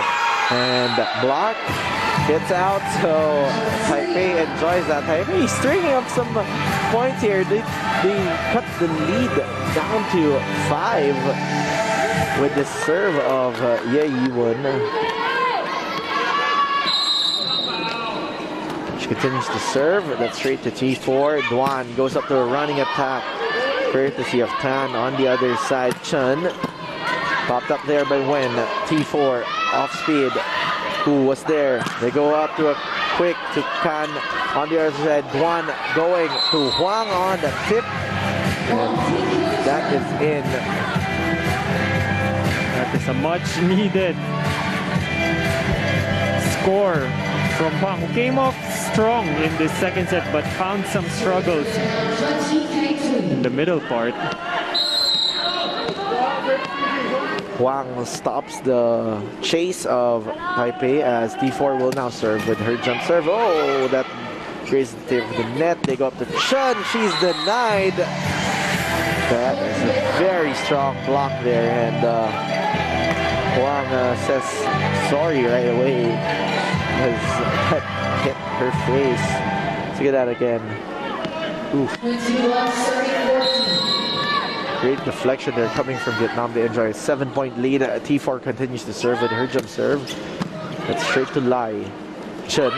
and block gets out. So Taipei enjoys that. Taipei stringing up some points here. They cut the lead down to 5 with the serve of Ye Yi-wen. Continues to serve. That's straight to T4. Duan goes up to a running attack, courtesy of Tan on the other side. Chen popped up there by Wen. T4 off speed. Who was there? They go up to a quick to Kan on the other side. Duan going to Huang on the tip. And that is in. That is a much needed score from Huang, who came off strong in the second set but found some struggles in the middle part. Huang stops the chase of Taipei as T4 will now serve with her jump serve. Oh, that grazed the tip of the net. They go up to Chen. She's denied. That is a very strong block there, and Huang says sorry right away. Has hit her face. Let's get that again. Oof. Great deflection there coming from Vietnam. They enjoy a 7-point lead. T4 continues to serve with her jump serve. That's straight to Lai. Chen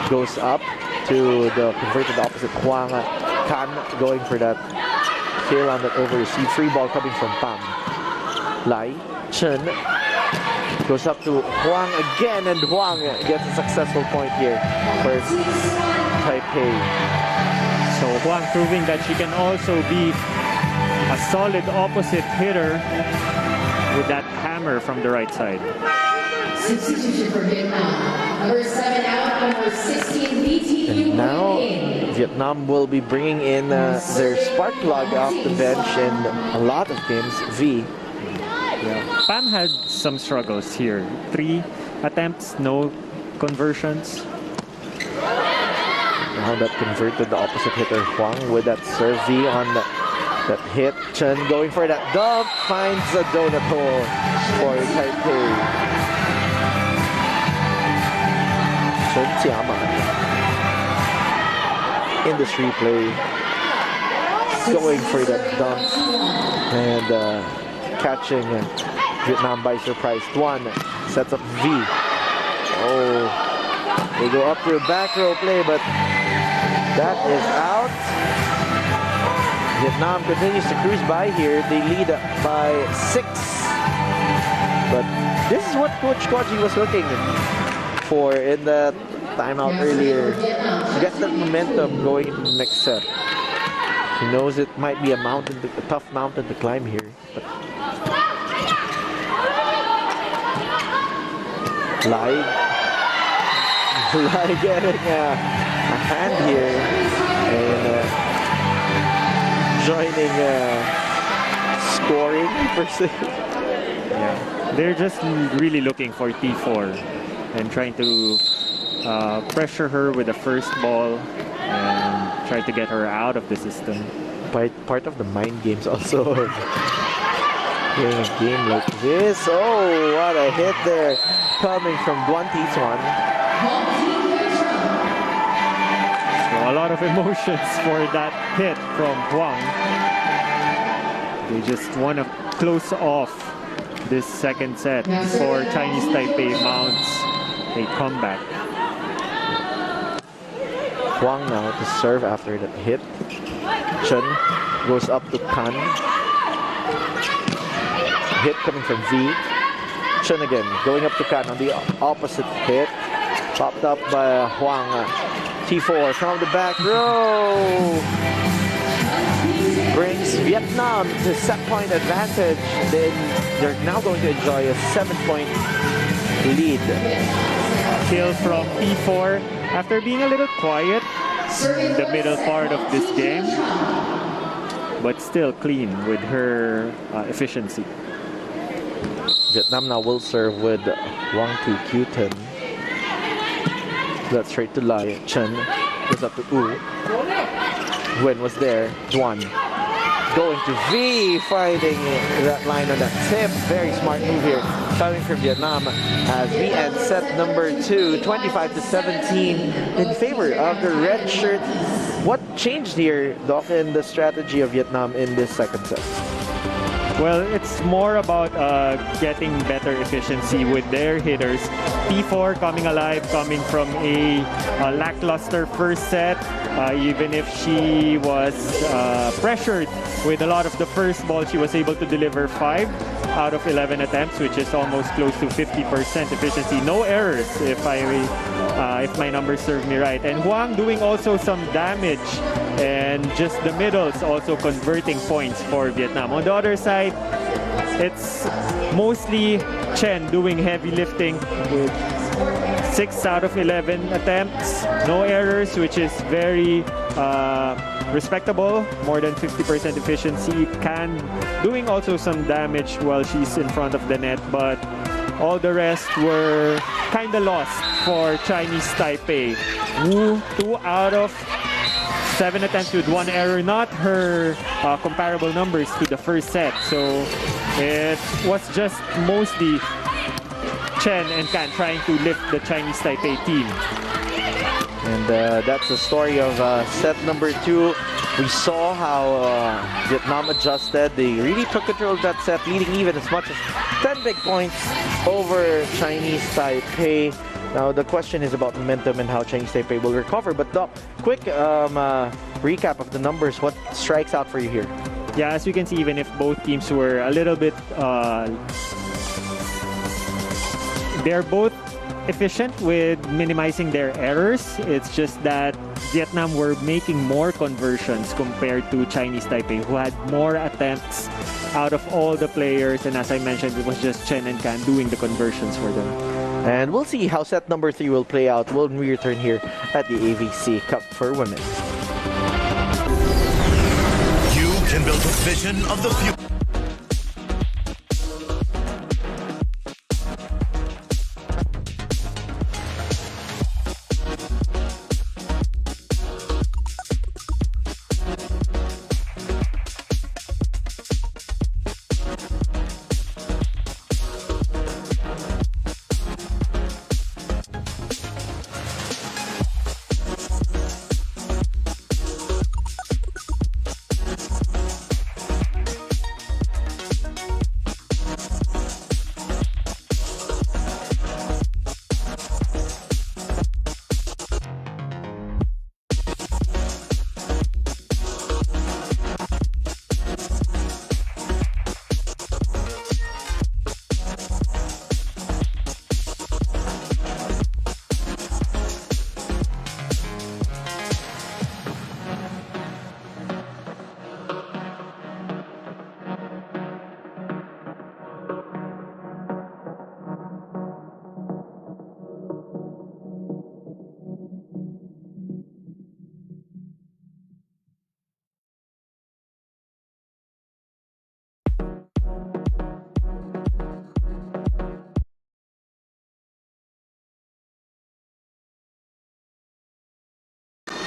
goes up to the converted opposite Huang. Kan going for that kill on that over receive. Free ball coming from Pam. Lai. Chen goes up to Huang again, and Huang gets a successful point here for Taipei. So Huang proving that she can also be a solid opposite hitter with that hammer from the right side. Substitution for Vietnam. Number 7 out, number 16 BTU. And now Vietnam will be bringing in their spark plug off the bench in a lot of games, V. Yeah. Pam had some struggles here. 3 attempts, no conversions. Now that converted the opposite hitter Huang with that serve V on that hit. Chen going for that dunk, finds a donut hole for Taipei. Chen Jiaman in the street play, going for that dunk and catching Vietnam by surprise. Duan sets up V. Oh, they go up to a back row play, but that is out. Vietnam continues to cruise by here. They lead by 6 But this is what Coach Koji was looking for in the timeout earlier. To get that momentum going into the next set. He knows it might be a tough mountain to climb here. But Lai getting a hand here and joining scoring per se. Yeah, they're just really looking for T4 and trying to pressure her with the first ball and try to get her out of the system. Part of the mind games also. Playing a game like this. Oh, what a hit there coming from Guan Tizuan. So a lot of emotions for that hit from Huang. They just want to close off this second set before Chinese Taipei mounts a comeback. Huang now to serve after that hit. Chen goes up to Kan. Hit coming from V. Chen again going up to Kan on the opposite hit. Popped up by Huang. T4 from the back row. Brings Vietnam to set point advantage. Then they're now going to enjoy a 7-point lead. Kill from T4 after being a little quiet in the middle part of this game, but still clean with her efficiency. Vietnam now will serve with Wang to Q10. That's straight to Lai. Chen goes up to U. Nguyen was there. Duan going to V, finding that line on that tip. Very smart move here coming from Vietnam as we end set number 2, 25-17 in favor of the red shirt. What changed here, Doc, in the strategy of Vietnam in this second set? Well, it's more about getting better efficiency with their hitters. T4 coming alive, coming from a lackluster first set. Even if she was pressured with a lot of the first ball, she was able to deliver 5 out of 11 attempts, which is almost close to 50% efficiency. No errors, if my numbers serve me right. And Huang doing also some damage, and just the middles also converting points for Vietnam. On the other side, it's mostly Chen doing heavy lifting with 6 out of 11 attempts, no errors, which is very respectable, more than 50% efficiency. Can doing also some damage while she's in front of the net, but all the rest were kind of lost for Chinese Taipei. Wu, 2 out of 7 attempts with 1 error, not her comparable numbers to the first set. So it was just mostly Chen and Kan trying to lift the Chinese Taipei team. And that's the story of set number 2. We saw how Vietnam adjusted. They really took control of that set, leading even as much as 10 big points over Chinese Taipei. Now the question is about momentum and how Chinese Taipei will recover. But Doc, quick recap of the numbers. What strikes out for you here? Yeah, as you can see, even if both teams were a little bit they're both efficient with minimizing their errors. It's just that Vietnam were making more conversions compared to Chinese Taipei, who had more attempts out of all the players. And as I mentioned, it was just Chen and Kan doing the conversions for them. And we'll see how set number 3 will play out when we return here at the AVC Cup for Women. You can build a vision of the future.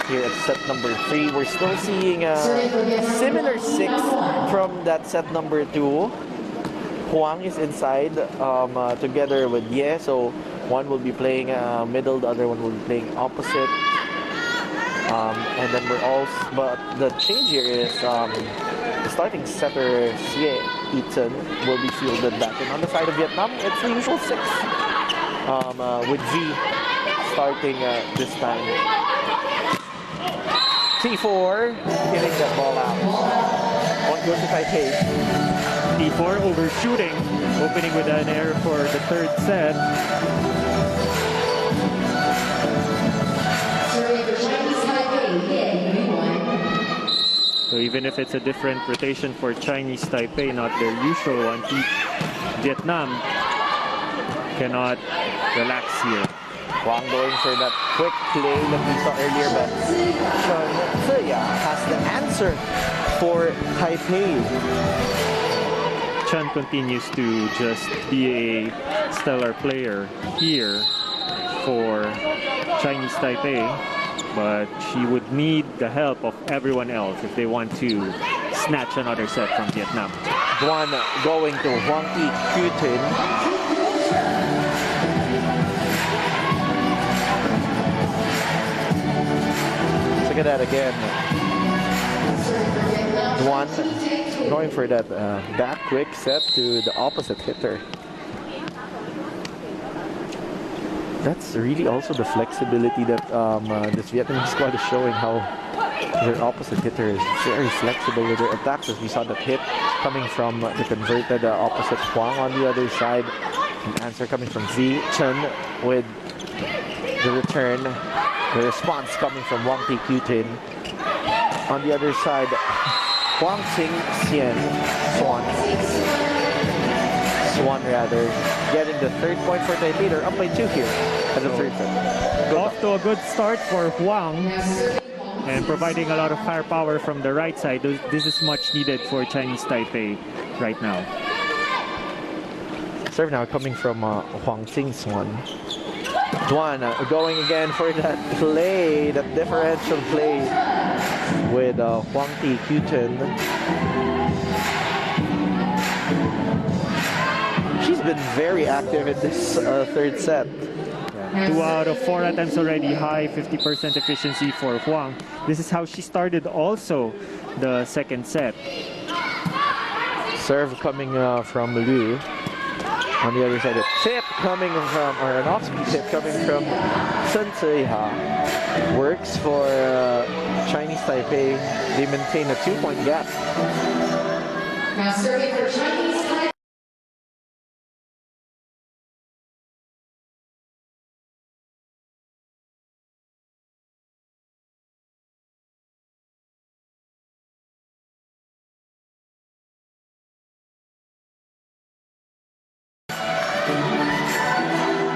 here at set number 3. We're still seeing a similar 6 from that set number 2. Huang is inside together with Ye, so one will be playing middle, the other one will be playing opposite. And then we're also, but the change here is the starting setter Xie Eaton will be fielded back. And on the side of Vietnam, it's the usual 6 with V starting this time. T4 hitting that ball out. One goes to Taipei. T4 overshooting, opening with an error for the third set. So even if it's a different rotation for Chinese Taipei, not their usual one, Vietnam cannot relax here. Huang going for that quick play that we saw earlier, but Chen Ziya has the answer for Taipei. Chen continues to just be a stellar player here for Chinese Taipei, but she would need the help of everyone else if they want to snatch another set from Vietnam. Duan going to Huang Yi-Kutin. Look at that again. Duan going for that back quick set to the opposite hitter. That's really also the flexibility that this Vietnamese squad is showing, how their opposite hitter is very flexible with their attacks. As we saw that hit coming from the converted opposite Huang on the other side. An answer coming from Z Chen with the return. The response coming from Wang Ti-Kutin. On the other side, Huang Xing Swan rather, getting the third point for Taipei. They're up by 2 here at the third set. Off to a good start for Huang and providing a lot of firepower from the right side. This is much needed for Chinese Taipei right now. Serve now coming from Huang Xing Swan. Duan going again for that play, that differential play with Huang Ti-Kutin. She's been very active in this third set. 2 out of 4 attempts already, high 50% efficiency for Huang. This is how she started also the second set. Serve coming from Liu. On the other side, a tip coming from, or an off-speed tip coming from Chen Ziya. Works for Chinese Taipei. They maintain a 2-point gap. Now serving for Chinese Taipei.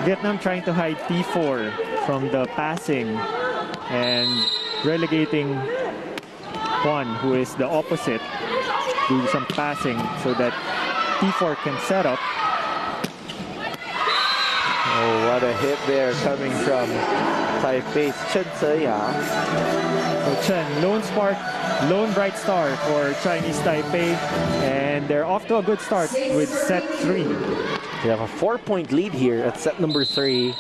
Vietnam trying to hide T4 from the passing and relegating Juan, who is the opposite, do some passing so that T4 can set up. Oh, what a hit there coming from Taipei's Chen Ziya. So Chen, lone spark, lone bright star for Chinese Taipei, and they're off to a good start with set 3. We have a 4-point lead here at set number 3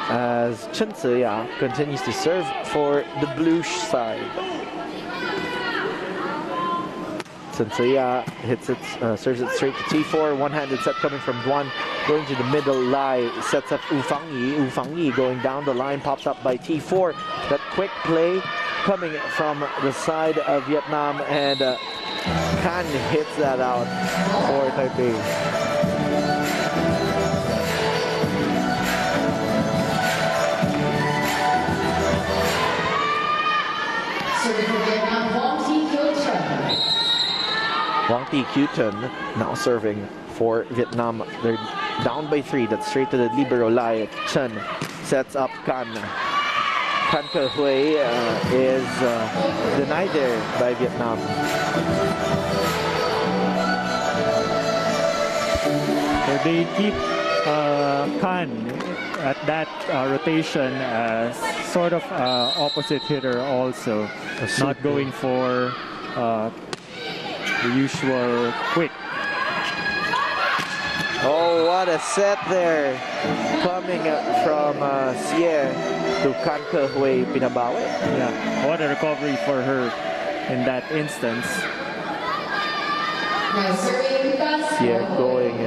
as Chen Ziya continues to serve for the blue side. Chen Ziya hits it, serves it straight to T4. One-handed set coming from Duan, going to the middle lie, sets up Wu Fangyi. Wu Fangyi going down the line, pops up by T4. That quick play coming from the side of Vietnam, and Kan hits that out for Taipei. Wang Ti-Kutin now serving for Vietnam. They're down by 3. That's straight to the libero lie. Chen sets up Kan. Kan Ke-Hui is denied there by Vietnam. So they keep Khan at that rotation as sort of opposite hitter also, not going for the usual quick. Oh, what a set there. Coming from Xie to Kan Kehui Pinabawi. Yeah, what a recovery for her in that instance. Xie going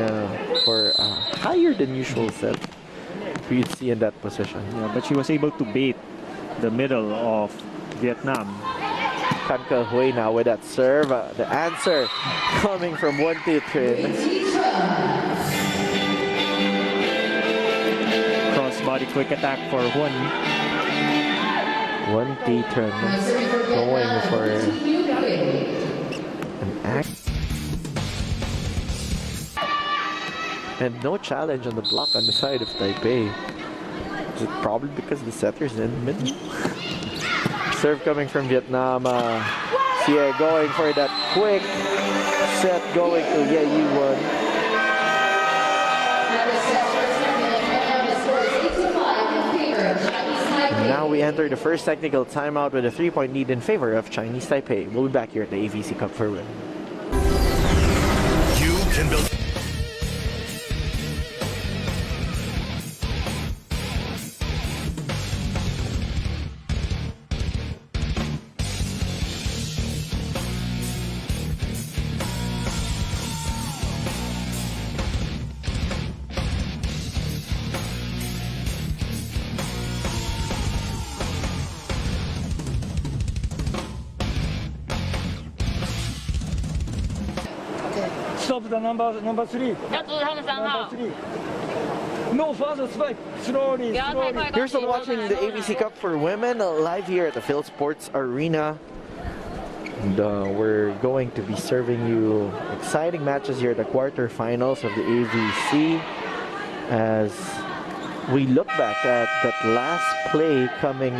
for a higher than usual set. You'd see in that position. Yeah, but she was able to bait the middle of Vietnam. Kan Kehui now with that serve. The answer coming from 1-2 Trin. Cross-body quick attack for Huan. 1-2 Trin going for an act. And no challenge on the block on the side of Taipei. Is it probably because the setter's in the middle? Serve coming from Vietnam. Xie going for that quick set going to Ye Yi-won. Now we enter the first technical timeout with a 3-point lead in favor of Chinese Taipei. We'll be back here at the AVC Cup for women. You can build. Stop the number 3. 要阻止他们3号。 No further spike. Slowly, 不要太 slowly. 快。 You're still watching the AVC Cup for Women live here at the Phil Sports Arena. And we're going to be serving you exciting matches here at the quarterfinals of the AVC as we look back at that last play coming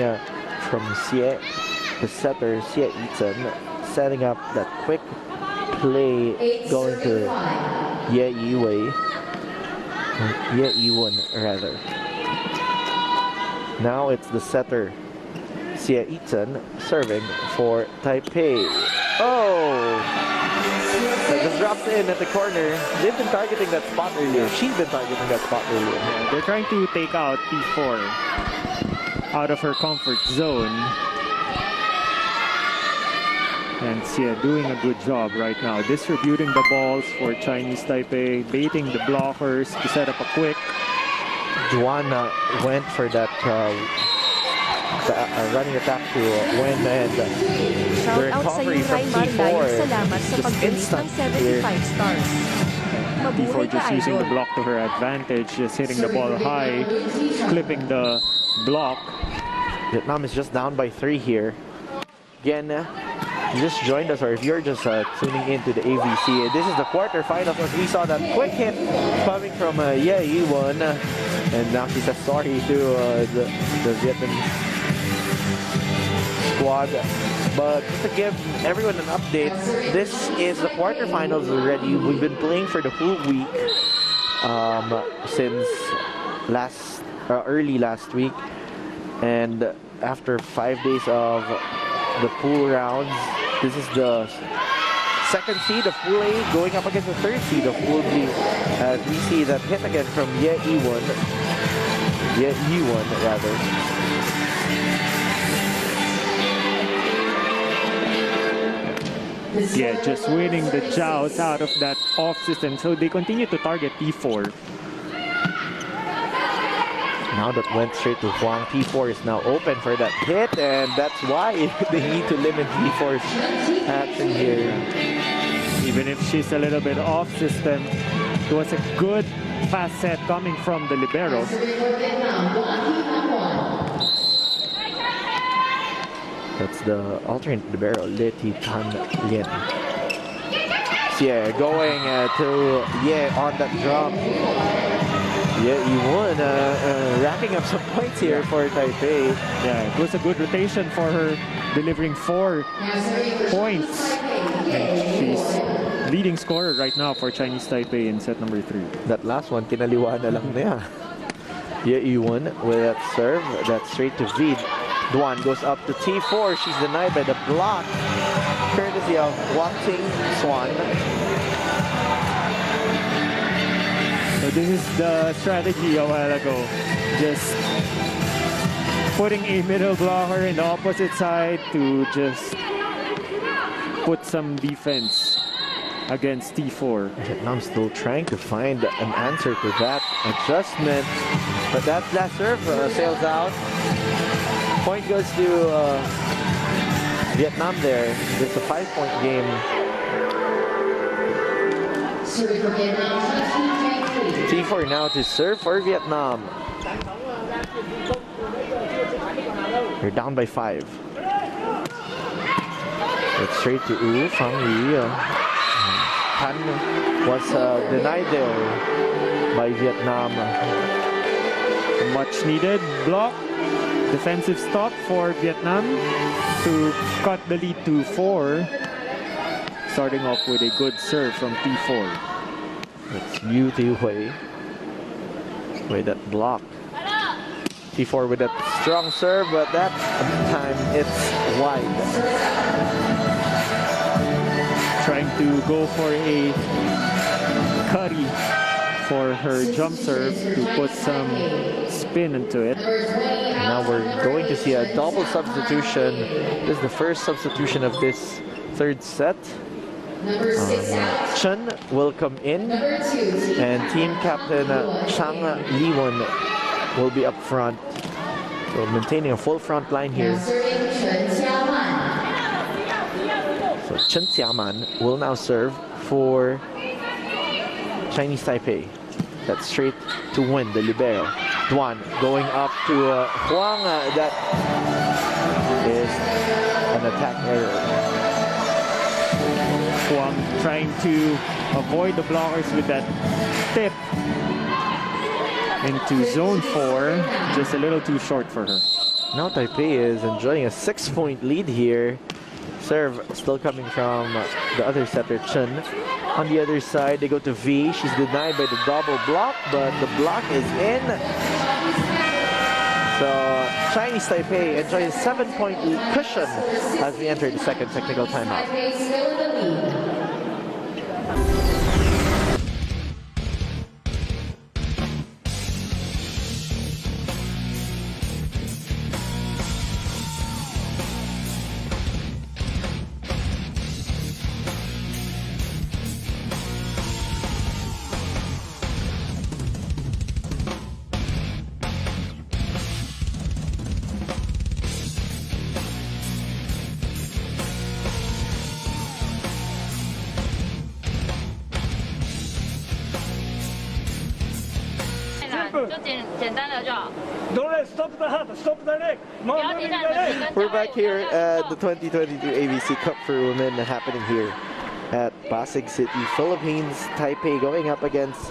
from Xie, the setter, Xie Yichen, setting up that quick play going to Ye Yi-wei. Ye Yi-won rather. Now it's the setter Xie Yichen serving for Taipei. Oh! That just drops in at the corner. They've been targeting that spot earlier. She's been targeting that spot earlier. Yeah, they're trying to take out P4 out of her comfort zone. And Xie doing a good job right now, distributing the balls for Chinese Taipei, baiting the blockers to set up a quick. Joanna went for that running attack to win, and the recovery from P4 just instant here. P4 just using the block to her advantage, just hitting the ball high, clipping the block. Vietnam is just down by 3 here. Again, you just joined us, or if you're just tuning into the AVC, this is the quarterfinals as we saw that quick hit coming from Ye Yi-won, and now she says sorry to the Vietnamese squad. But just to give everyone an update, this is the quarterfinals already. We've been playing for the whole week since early last week, and after 5 days of the pool rounds, this is the second seed of Pool A going up against the third seed of Pool B. As we see that hit again from Ye Yi-won. Ye Yi-won rather. Yeah, just winning the joust out of that off system, so they continue to target P4. Now that went straight to Huang. P4 is now open for that hit, and that's why they need to limit P4's action here. Even if she's a little bit off system, it was a good fast set coming from the libero. That's the alternate libero, Leti Tan Lien. Xie going to Ye on that drop. Yeah, you won. Racking up some points here for Taipei. Yeah, it was a good rotation for her, delivering 4 points. And she's leading scorer right now for Chinese Taipei in set number 3. That last one, kinaliwa na lang niya. Yeah, you won with that serve. That's straight to Vid. Duan goes up to T4. She's denied by the block, courtesy of Watting Swan. So this is the strategy a while ago. Just putting a middle blocker in the opposite side to just put some defense against T4. Vietnam still trying to find an answer to that adjustment, but that serve sails out. Point goes to Vietnam there. It's a 5-point game. T4 now to serve for Vietnam. They're down by 5. It's straight to Wu Fang Li. Tan was denied there by Vietnam. Much needed block. Defensive stop for Vietnam to cut the lead to 4. Starting off with a good serve from T4. It's Liu Tihui with that block. T4 with that strong serve, but that time it's wide. Trying to go for a curry for her jump serve to put some spin into it. Now we're going to see a double substitution. This is the first substitution of this third set. Chen will come in, and team captain Chang Liwon will be up front. So maintaining a full front line here. So Chen Xiaman will now serve for Chinese Taipei. That's straight to win the libero. Duan going up to Huang. That is an attack error. Huang trying to avoid the blockers with that tip into zone 4. Just a little too short for her. Now Taipei is enjoying a 6-point lead here. Serve still coming from the other setter, Chen. On the other side, they go to V. She's denied by the double block, but the block is in. So Chinese Taipei enjoys a 7-point cushion as we enter the second technical timeout. Don't stop the heart, stop the leg. We're back here at the 2022 AVC Cup for Women happening here at Pasig City, Philippines. Taipei going up against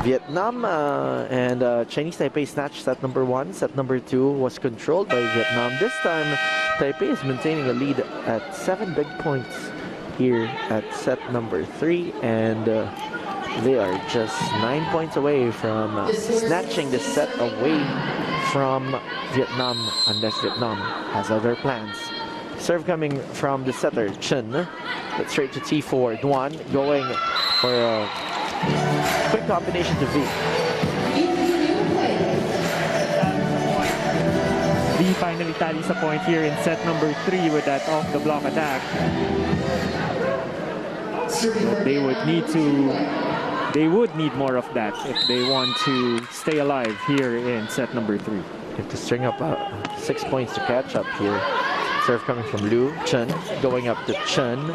Vietnam, and Chinese Taipei snatched set number 1. Set number 2 was controlled by Vietnam. This time, Taipei is maintaining a lead at 7 big points here at set number 3, and they are just 9 points away from snatching the set away from Vietnam, unless Vietnam has other plans. Serve coming from the setter, Chen. That's straight to T4. Duan going for a quick combination to V. V finally tallies a point here in set number 3 with that off-the-block attack. But they would need more of that if they want to stay alive here in set number 3. You have to string up 6 points to catch up here. Serve coming from Liu. Chen going up to Chen.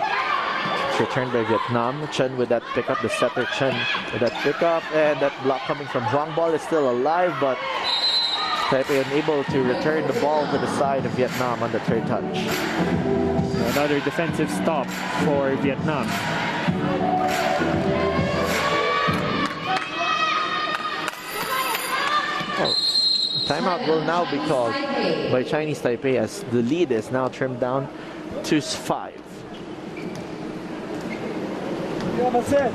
It's returned by Vietnam. Chen with that pickup. The setter Chen with that pickup. And that block coming from Huang. Ball is still alive, but Taipei unable to return the ball to the side of Vietnam on the third touch. Another defensive stop for Timeout will now be called by Chinese Taipei as the lead is now trimmed down to 5. Yeah, that's it.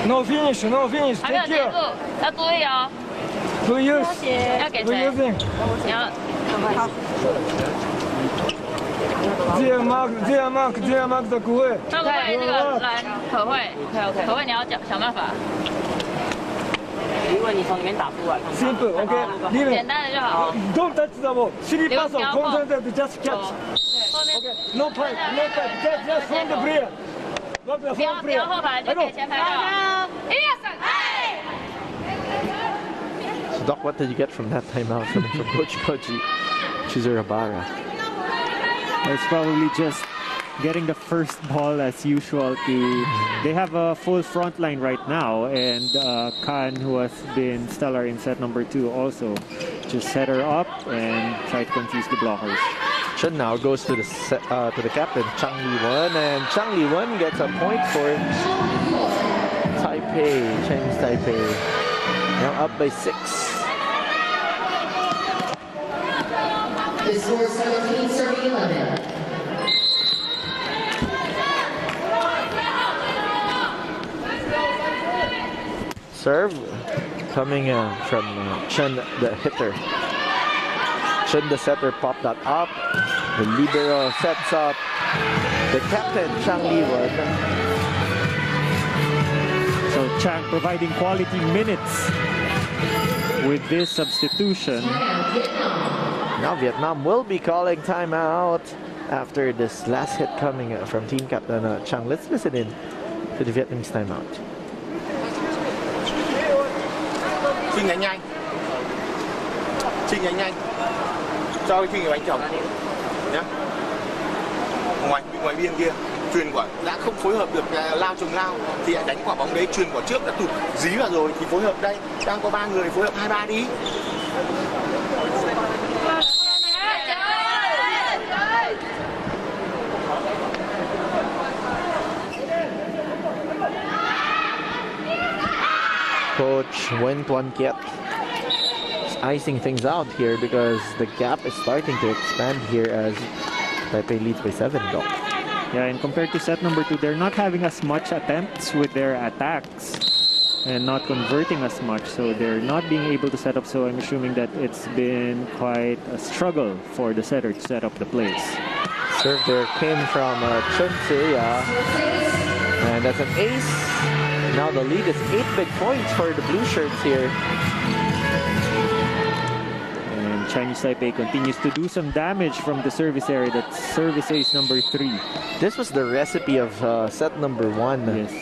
No finish, no finish. 还没有 Take 结 care. 束，要注意哦。 To use. 要给 To 谁？ using. 你要 There mark the 股位。那个那个蓝可慧，可慧你要想办法。如果你从里面打出来， Simple, okay. Leave 简 it. 单的就好。 Don't touch the ball. 3 Leave pass it. concentrate, just catch. 后面 Okay. No pipe, no pipe. Just from the player. Not the 不要 from 不要 player. 后排，就可以先拍到。So Doc, what did you get from that timeout from Coach Koji Chizurabara? It's probably just getting the first ball as usual. They have a full front line right now, and Khan, who has been stellar in set number 2, also just set her up and try to confuse the blockers. Chen now goes to the captain Chang Li-wen, and Chang Li-wen gets a point for Taipei, Chinese Taipei. Now up by 6. The score is 17, serving 11. Serve coming from Chen, the hitter. Chen, the setter, popped that up. The libero sets up the captain, Chang Li-wen. So Chang providing quality minutes with this substitution. Now Vietnam will be calling timeout after this last hit coming from team captain Chang. Let's listen in to the Vietnamese timeout. Xin nhanh nhanh. Xin nhanh nhanh. Cho cái anh chồng nhé. Ngoài biên kia chuyền quả đã không phối hợp được lao trùng lao thì đánh quả bóng đấy, chuyền quả trước đã tụt dí vào rồi thì phối hợp đây, đang có 3 người phối hợp 2-3 đi. Coach Wen Tuan Kiet is icing things out here because the gap is starting to expand here as Taipei leads by 7. Though. Yeah, and compared to set number 2, they're not having as much attempts with their attacks and not converting as much, so they're not being able to set up. So I'm assuming that it's been quite a struggle for the setter to set up the plays. Serve there came from Chen Tse-ya, and that's an ace. Now the lead is 8 big points for the blue shirts here. And Chinese Taipei continues to do some damage from the service area. That's service ace number 3. This was the recipe of set number 1. Yes.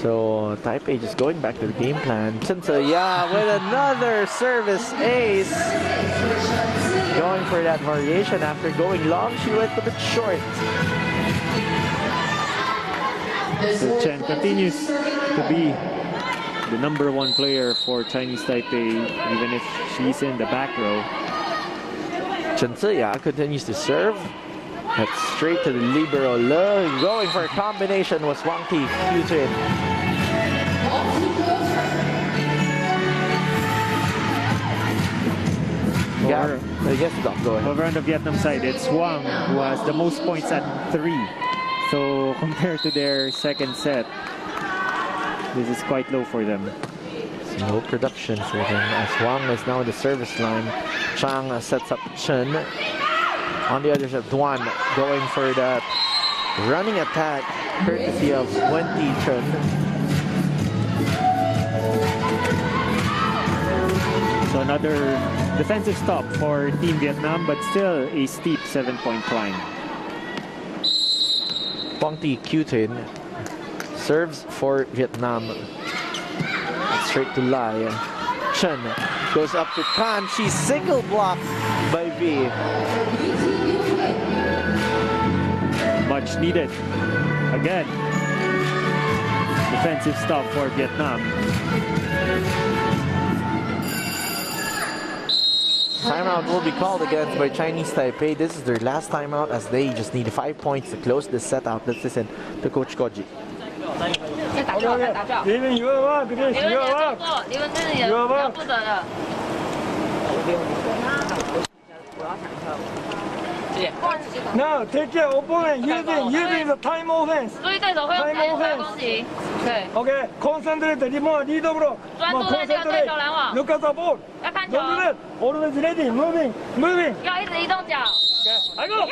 So Taipei just going back to the game plan. Chen Tse-ya with another service ace. Going for that variation after going long, she went a bit short. So Chen continues to be the number 1 player for Chinese Taipei, even if she's in the back row. Chen Tse-ya continues to serve. That's straight to the libero. Going for a combination was Wang Ti Q-Tin. Yeah, I guess Doc, go ahead. Over on the Vietnam side, it's Wang who has the most points at 3. So compared to their second set, this is quite low for them. No production for them as Wang is now in the service line. Chang sets up Chen. On the other side, Duan going for that running attack courtesy of Wendy Chen. So another defensive stop for Team Vietnam, but still a steep 7-point climb. Wang Ti Q-Tin serves for Vietnam. Straight to Lai. Chen goes up to Khan. She's single blocked by V. Much needed. Again, defensive stop for Vietnam. Timeout will be called against by Chinese Taipei. This is their last timeout as they just need 5 points to close this set out. Let's listen to Coach Koji. Now take care opponent using the time offense. 注意对手会用时间来攻击。对。 Okay, concentrate. Lead block. 专注在这个对手拦网。 Look at the ball. 要看球。 Don't do that. Always ready. Moving. 要一直移动脚。 I go.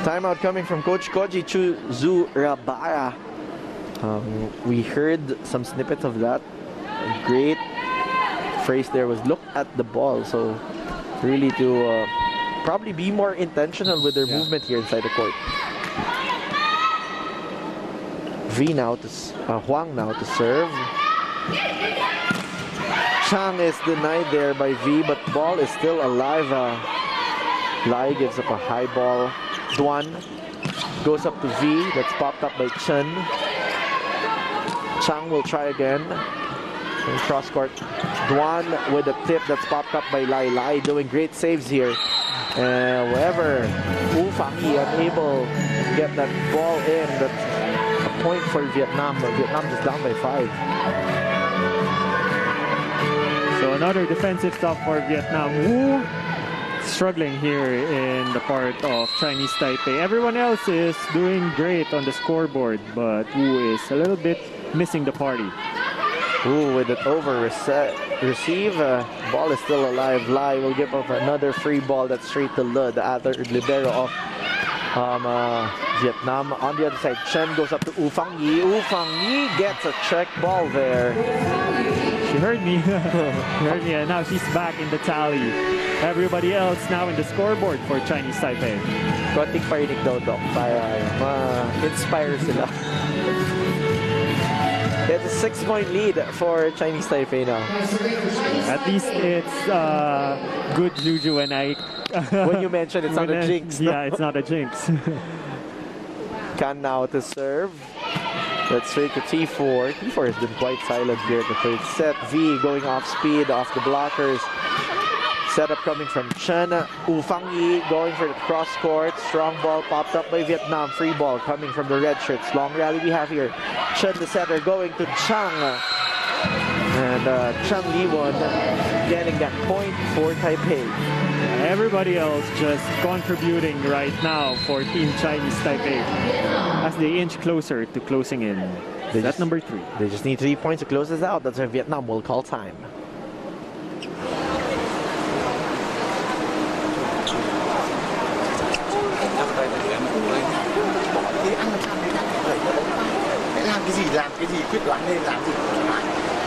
Timeout coming from Coach Koji Chuzurabara. We heard some snippets of that. A great phrase there was look at the ball. So really to probably be more intentional with their movement here inside the court. Huang now to serve. Chang is denied there by V, but ball is still alive. Lai gives up a high ball. Duan goes up to V. That's popped up by Chen. Chang will try again. In cross court. Duan with a tip that's popped up by Lai. Lai doing great saves here. However, Wu Fangyi unable to get that ball in. That's a point for Vietnam, but Vietnam just down by 5. So another defensive stop for Vietnam. Wu struggling here in the part of Chinese Taipei. Everyone else is doing great on the scoreboard, but Wu is a little bit missing the party. Wu with it over receive. Ball is still alive. Lai will give up another free ball that's straight to Le, the other libero of Vietnam. On the other side, Chen goes up to Wu Fangyi. Wu Fangyi gets a check ball there. She heard me. She heard me, and now she's back in the tally. Everybody else now in the scoreboard for Chinese Taipei. Konting parinig daw, Doc, para ma-inspire sila. It's a 6-point lead for Chinese Taipei now. At least it's good juju when when you mention it's not a jinx. Yeah, it's not a jinx. Can now to serve. That's straight to T4. T4 has been quite silent here at the third set. V going off speed, off the blockers. Setup coming from Chen. Wu Fangyi going for the cross court. Strong ball popped up by Vietnam. Free ball coming from the red shirts. Long rally we have here. Chen the setter going to Chang. And Chang Liwon getting that point for Taipei. Everybody else just contributing right now for Team Chinese Taipei as they inch closer to closing in. That's number 3. They just need 3 points to close this out. That's why Vietnam will call time. Làm cái gì quyết đoán nên làm gì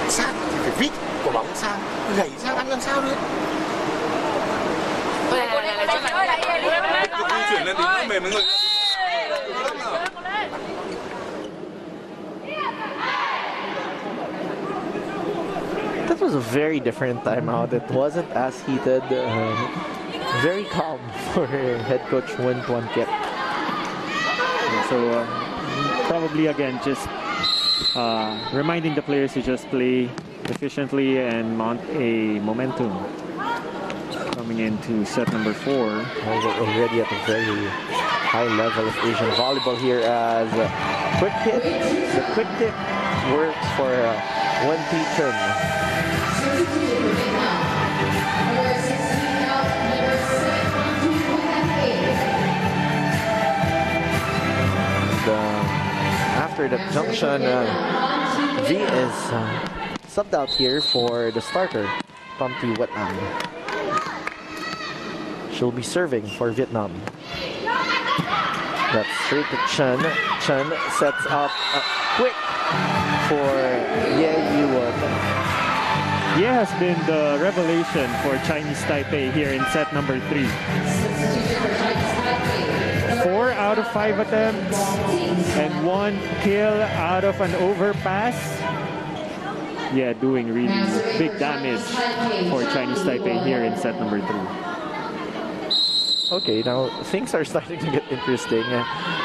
sát thì phải vít của bóng sang, gãy sang ăn làm sao được. Chuyển lên thì nó mềm người. That was a very different timeout. It wasn't as heated. Very calm for head coach Nguyen Tuan Kiet. So probably again just reminding the players to just play efficiently and mount a momentum. Coming into set number 4. We're already at a very high level of Asian volleyball here as quick hit. The quick tip works for Wen Thi Chun. After the junction, V is subbed out here for the starter, Pham Thi Wat An. She'll be serving for Vietnam. That's straight to Chen. Chen sets up quick for Ye Yiwon. Ye has been the revelation for Chinese Taipei here in set number 3. 4 out of 5 attempts and 1 kill out of an overpass. Yeah, doing really big damage for Chinese Taipei here in set number 3. Okay, now things are starting to get interesting.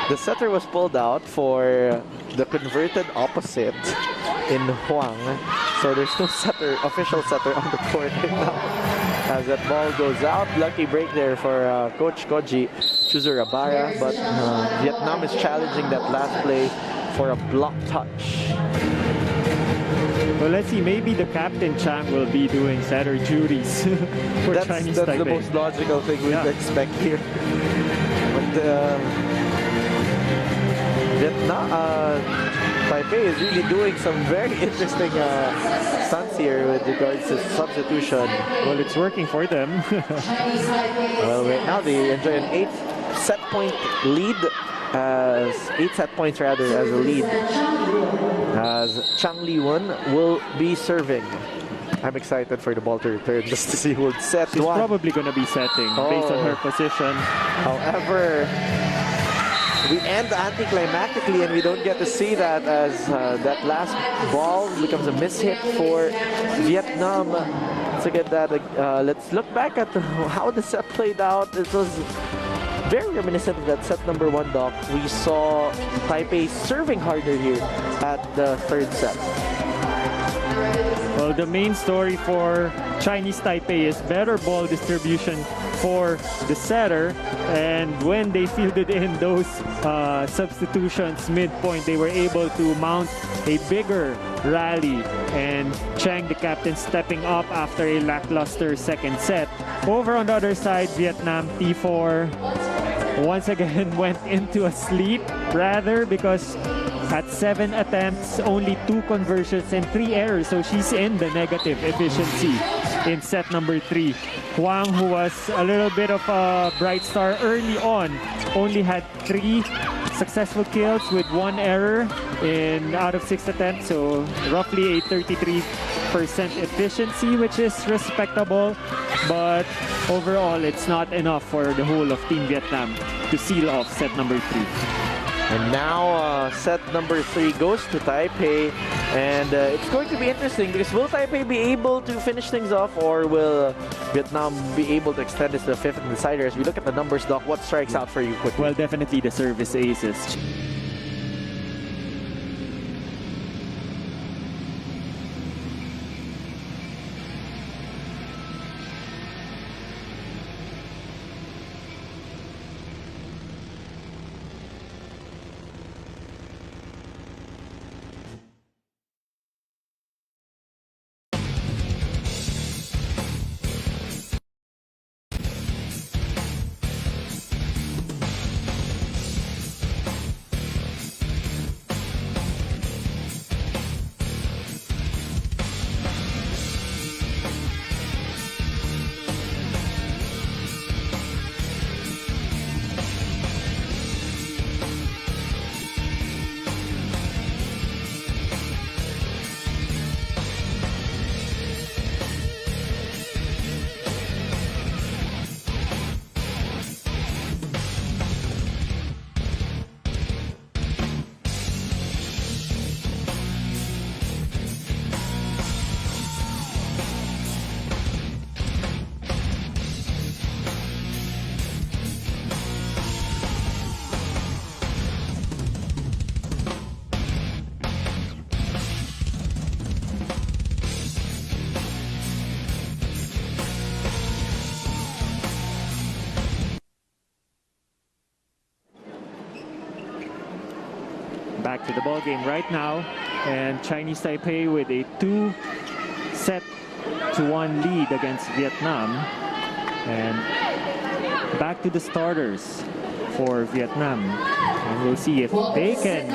The setter was pulled out for the converted opposite in Huang. So there's no setter, official setter on the court right now. As that ball goes out, lucky break there for Coach Koji Chuzurabara, but Vietnam is challenging that last play for a block touch. Well, let's see. Maybe the captain Chang will be doing setter duties for Chinese Taipei. That's the most logical thing we'd expect here. But Vietnam, Taipei is really doing some very interesting stunts here with regards to substitution. Well, it's working for them. Well, right now they enjoy an 8 set point lead. 8 set points rather as a lead, as Chang Li-Wen will be serving. I'm excited for the ball to return just to see who will set. She's probably going to be setting based on her position. However, we end anticlimactically and we don't get to see that, as that last ball becomes a mishit for Vietnam. To get that, let's look back at how the set played out. It was very reminiscent of that set number 1, Doc. We saw Taipei serving harder here at the third set. Well, the main story for Chinese Taipei is better ball distribution for the setter, and when they fielded in those substitutions midpoint, they were able to mount a bigger rally, and Chang, the captain, stepping up after a lackluster second set. Over on the other side, Vietnam T4 once again went into a sleep, rather, because at 7 attempts, only 2 conversions and 3 errors. So she's in the negative efficiency in set number 3. Huang, who was a little bit of a bright star early on, only had 3 successful kills with 1 error out of 6 attempts. So roughly a 33% efficiency, which is respectable. But overall, it's not enough for the whole of Team Vietnam to seal off set number 3. And now set number 3 goes to Taipei, and it's going to be interesting because will Taipei be able to finish things off, or will Vietnam be able to extend this to the 5th and decider? As we look at the numbers, Doc, what strikes out for you quickly? Well, definitely the service aces. Back to the ball game right now, and Chinese Taipei with a 2-1 lead against Vietnam. And back to the starters for Vietnam, and we'll see if they can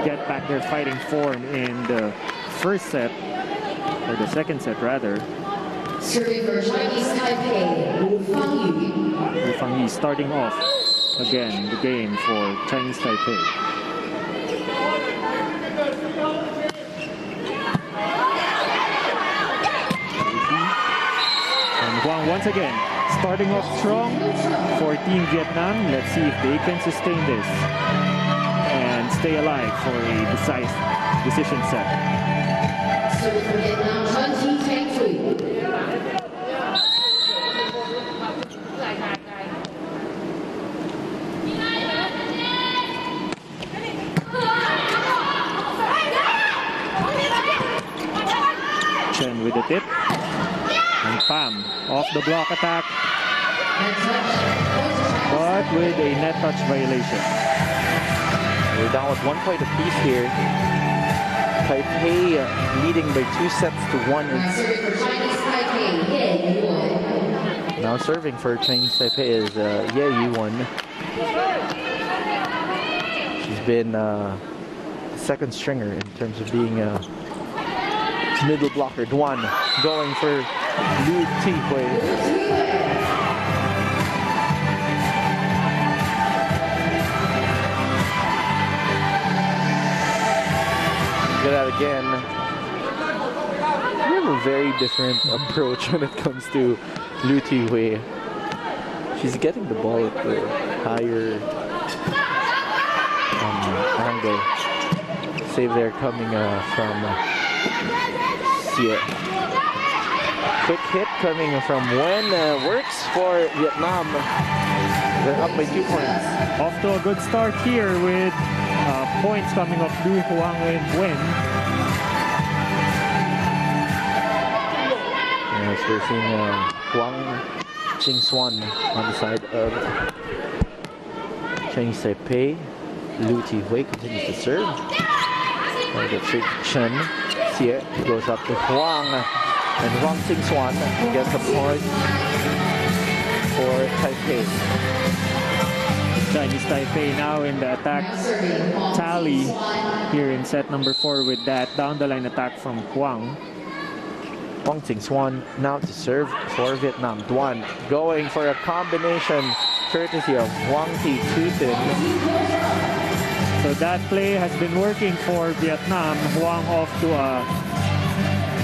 get back their fighting form in the first set, or the second set rather. Serving for Chinese Taipei, Wu Fangyi starting off again the game for Chinese Taipei. Huang once again starting off strong for Team Vietnam. Let's see if they can sustain this and stay alive for a decision set. Serving for Vietnam, Chen with the tip. And Pham off the block attack, but with a net touch violation. We're down with 1 point apiece here. Taipei leading by 2-1. Now serving for Chinese Taipei is Ye Yuan. She's been second stringer in terms of being a middle blocker. Duan going for Liu Tihui. Get that again. We have a very different approach when it comes to Liu Tihui. She's getting the ball at the higher angle. Save there coming from Xie. Quick hit coming from Wen. Works for Vietnam. They're up by 2 points. Off to a good start here with points coming off Du Huang and Wen. Yes, we're seeing Huang Jingxuan on the side of Chinese Taipei. Liu Tihui continues to serve. The straight Chen. Xie goes up to Huang. And Huang Jingxuan gets the point for Taipei. Chinese Taipei now in the attack tally here in set number 4 with that down the line attack from Huang. Huang Jingxuan now to serve for Vietnam. Duan going for a combination courtesy of Huang Thi Tutin. So that play has been working for Vietnam. Huang off to a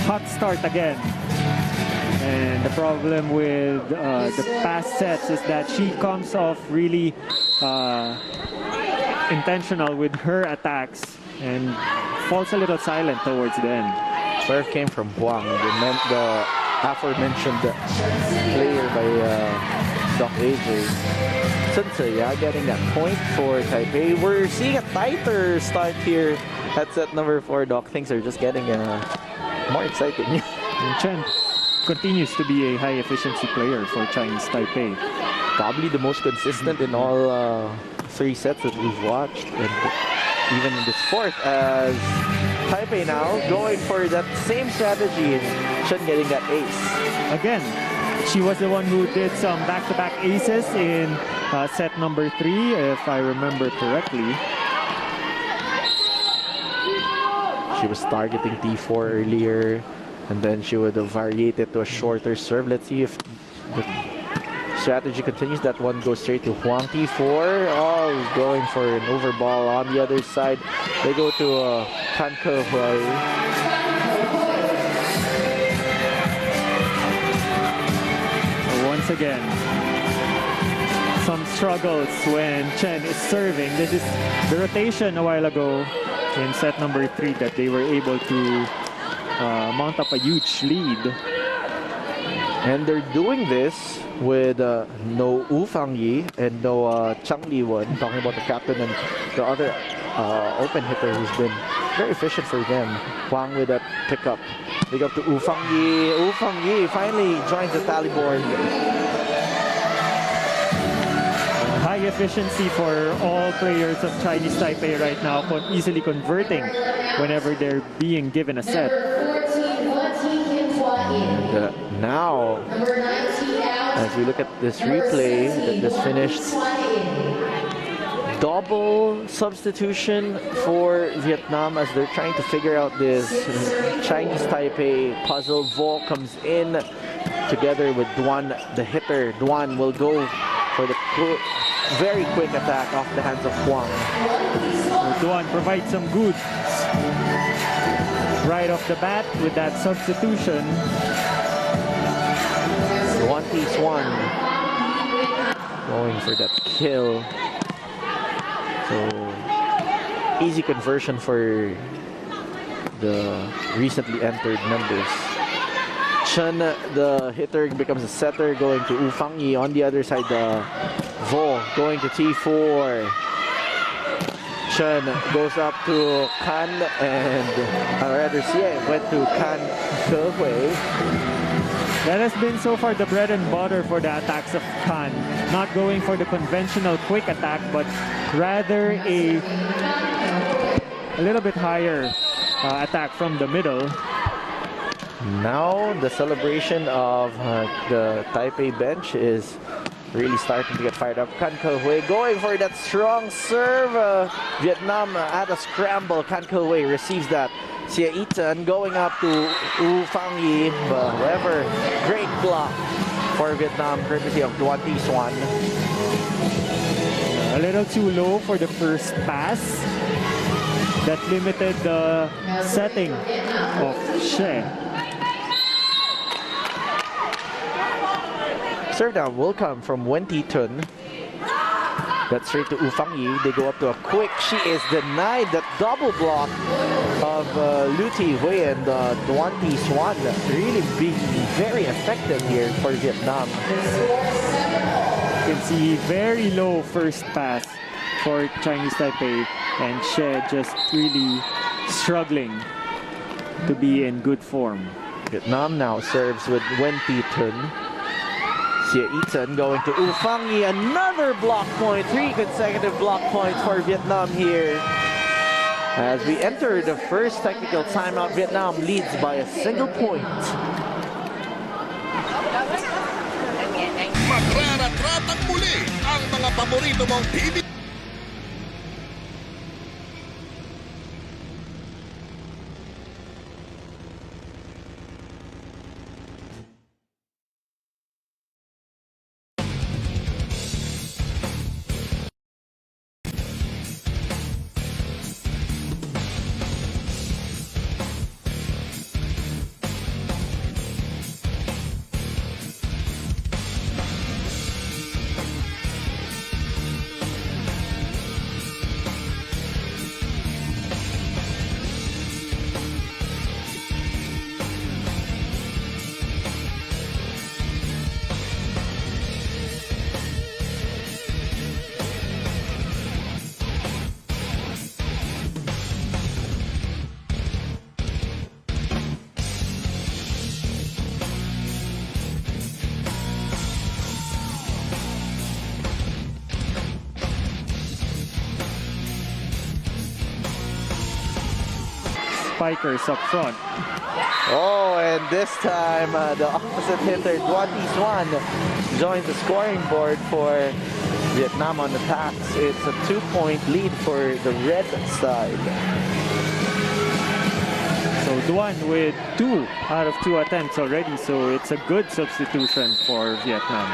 hot start again. And the problem with the past sets is that she comes off really intentional with her attacks and falls a little silent towards the end. Serve came from Huang, the aforementioned player by Doc AJ. Sun Tze getting that point for Taipei. We're seeing a tighter start here at set number 4, Doc. Things are just getting more exciting. And Chen continues to be a high efficiency player for Chinese Taipei. Probably the most consistent in all 3 sets that we've watched. And even in this 4th, as Taipei now going for that same strategy. Chen getting that ace. Again, she was the one who did some back-to-back aces in set number 3, if I remember correctly. She was targeting T4 earlier, and then she would have variated to a shorter serve. Let's see if the strategy continues. That one goes straight to Huang. T4. Oh, he's going for an overball on the other side. They go to Tan Ke Hui. Once again, some struggles when Chen is serving. This is the rotation a while ago in set number 3 that they were able to mount up a huge lead. And they're doing this with no Wu Fangyi and no Chang Liwen, talking about the captain and the other open hitter who's been very efficient for them. Huang with that pickup. They go to Wu Fangyi. Wu Fangyi finally joins the tally board. High efficiency for all players of Chinese Taipei right now, easily converting whenever they're being given a set. And now, as we look at this replay that just finished, double substitution for Vietnam as they're trying to figure out this Chinese Taipei puzzle. Vo comes in together with Duan, the hitter. Duan will go for the very quick attack off the hands of Huang. Duan provides some goods right off the bat with that substitution. One piece one. Going for that kill. So, easy conversion for the recently entered members. Chen, the hitter, becomes a setter, going to Wu Fangyi. On the other side, Vo going to T4. Chen goes up to Kan, and rather Xie went to Kan Ke Hui. That has been so far the bread and butter for the attacks of Kan. Not going for the conventional quick attack, but rather a little bit higher attack from the middle. Now the celebration of the Taipei bench is really starting to get fired up. Can Ke-Hui going for that strong serve. Vietnam at a scramble. Can Ke-Hui receives that. Xie Yichen going up to Wu Fangyi. However, great block for Vietnam courtesy of Duan Thi Xuan. A little too low for the first pass. That limited the setting of Xie. Serve down will come from Wen Ti-tun. That's straight to Wu Fangyi. They go up to a quick. She is denied that double block of Lu Ti-Hui and Duan Thi Xuan. Really being very effective here for Vietnam. You can see very low first pass for Chinese Taipei, and Xie just really struggling to be in good form. Vietnam now serves with Wen Ti-tun. Xie Yichen going to Wu Fangyi. Another block point. 3 consecutive block points for Vietnam here. As we enter the first technical timeout, Vietnam leads by a single point. Magraratratang muli ang mga paborito mong PB. Spikers up front. Oh, and this time the opposite hitter, Duan Thi Xuan, joins the scoring board for Vietnam on attacks. It's a 2-point lead for the red side. So Duan with 2 out of 2 attempts already, so it's a good substitution for Vietnam.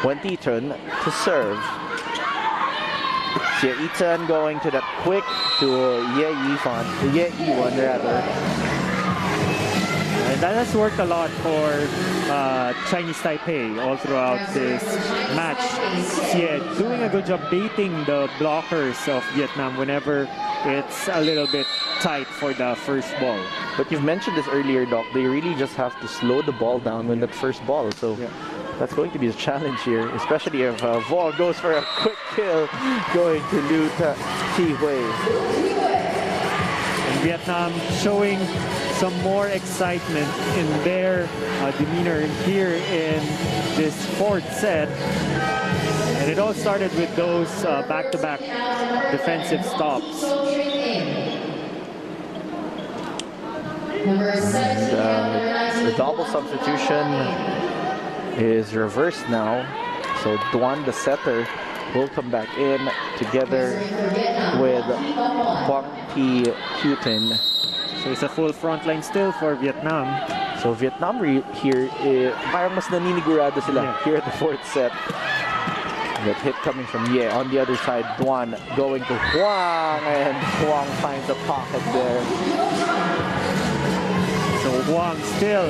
Wen Ti-tun to serve. Xie Yichen going to that quick to Ye Yiwan rather. And that has worked a lot for Chinese Taipei all throughout this match. Xie doing a good job baiting the blockers of Vietnam whenever it's a little bit tight for the first ball. But you've mentioned this earlier, Doc. They really just have to slow the ball down when that first ball. So yeah, that's going to be the challenge here, especially if Vo goes for a quick kill going to Lu Ti-Hui. And Vietnam showing some more excitement in their demeanor here in this fourth set. And it all started with those back-to-back defensive stops. And, the double substitution is reversed now. So Duan, the setter, will come back in together with Quang Thi Hutin. So it's a full front line still for Vietnam. So Vietnam here, parang mas naninigurado sila here at the fourth set. That hit coming from Ye. On the other side, Duan going to Huang, and Huang finds a pocket there. So Huang still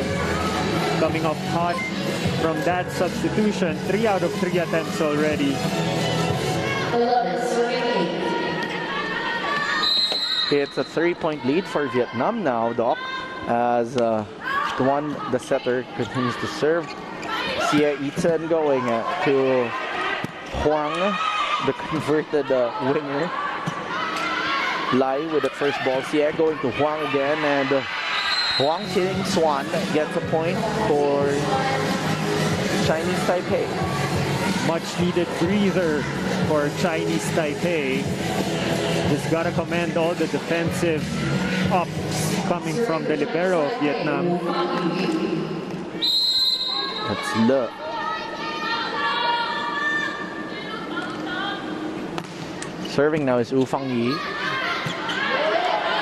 coming off hot from that substitution. 3 out of 3 attempts already. It's a 3-point lead for Vietnam now, Doc, as Duan, the setter, continues to serve. Xie Yichen going to Huang, the converted winger. Lai with the first ball. Xie going to Huang again, and Huang hitting Xuan gets a point for Chinese Taipei. Much needed breather for Chinese Taipei. Just gotta commend all the defensive ups coming from the libero of Vietnam. That's Le. Serving now is Wu Fangyi.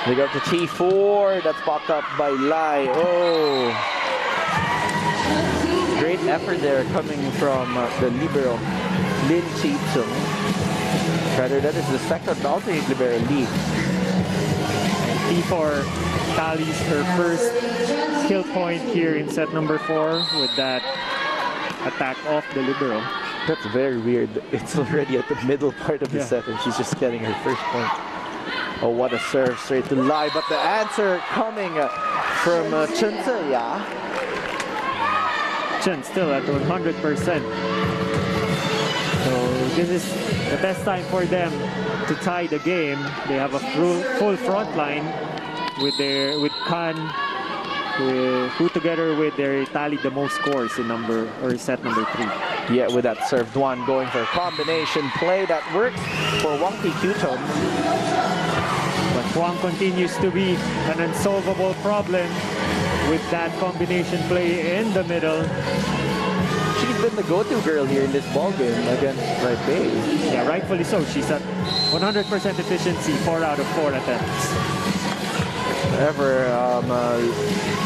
They go to T4. That's popped up by Lai. Oh. Great effort there coming from the libero, Lin Chi-tsung. Rather, that is the second alternate libero, Lee. And T4 tallies her first skill point here in set number 4 with that attack off the libero. That's very weird. It's already at the middle part of the set and she's just getting her first point. Oh, what a serve straight to Lai, but the answer coming from Chen Ziya. Chen still at 100%. So this is the best time for them to tie the game. They have a full front line with Khan, who together with their tallied the most scores in set number 3. Yeah, with that serve, Duan going for a combination play that works for Wang Ti-Kyuton. But Huang continues to be an unsolvable problem with that combination play in the middle. She's been the go-to girl here in this ball game against Taipei. Yeah, rightfully so. She's at 100% efficiency, 4 out of 4 attempts. However,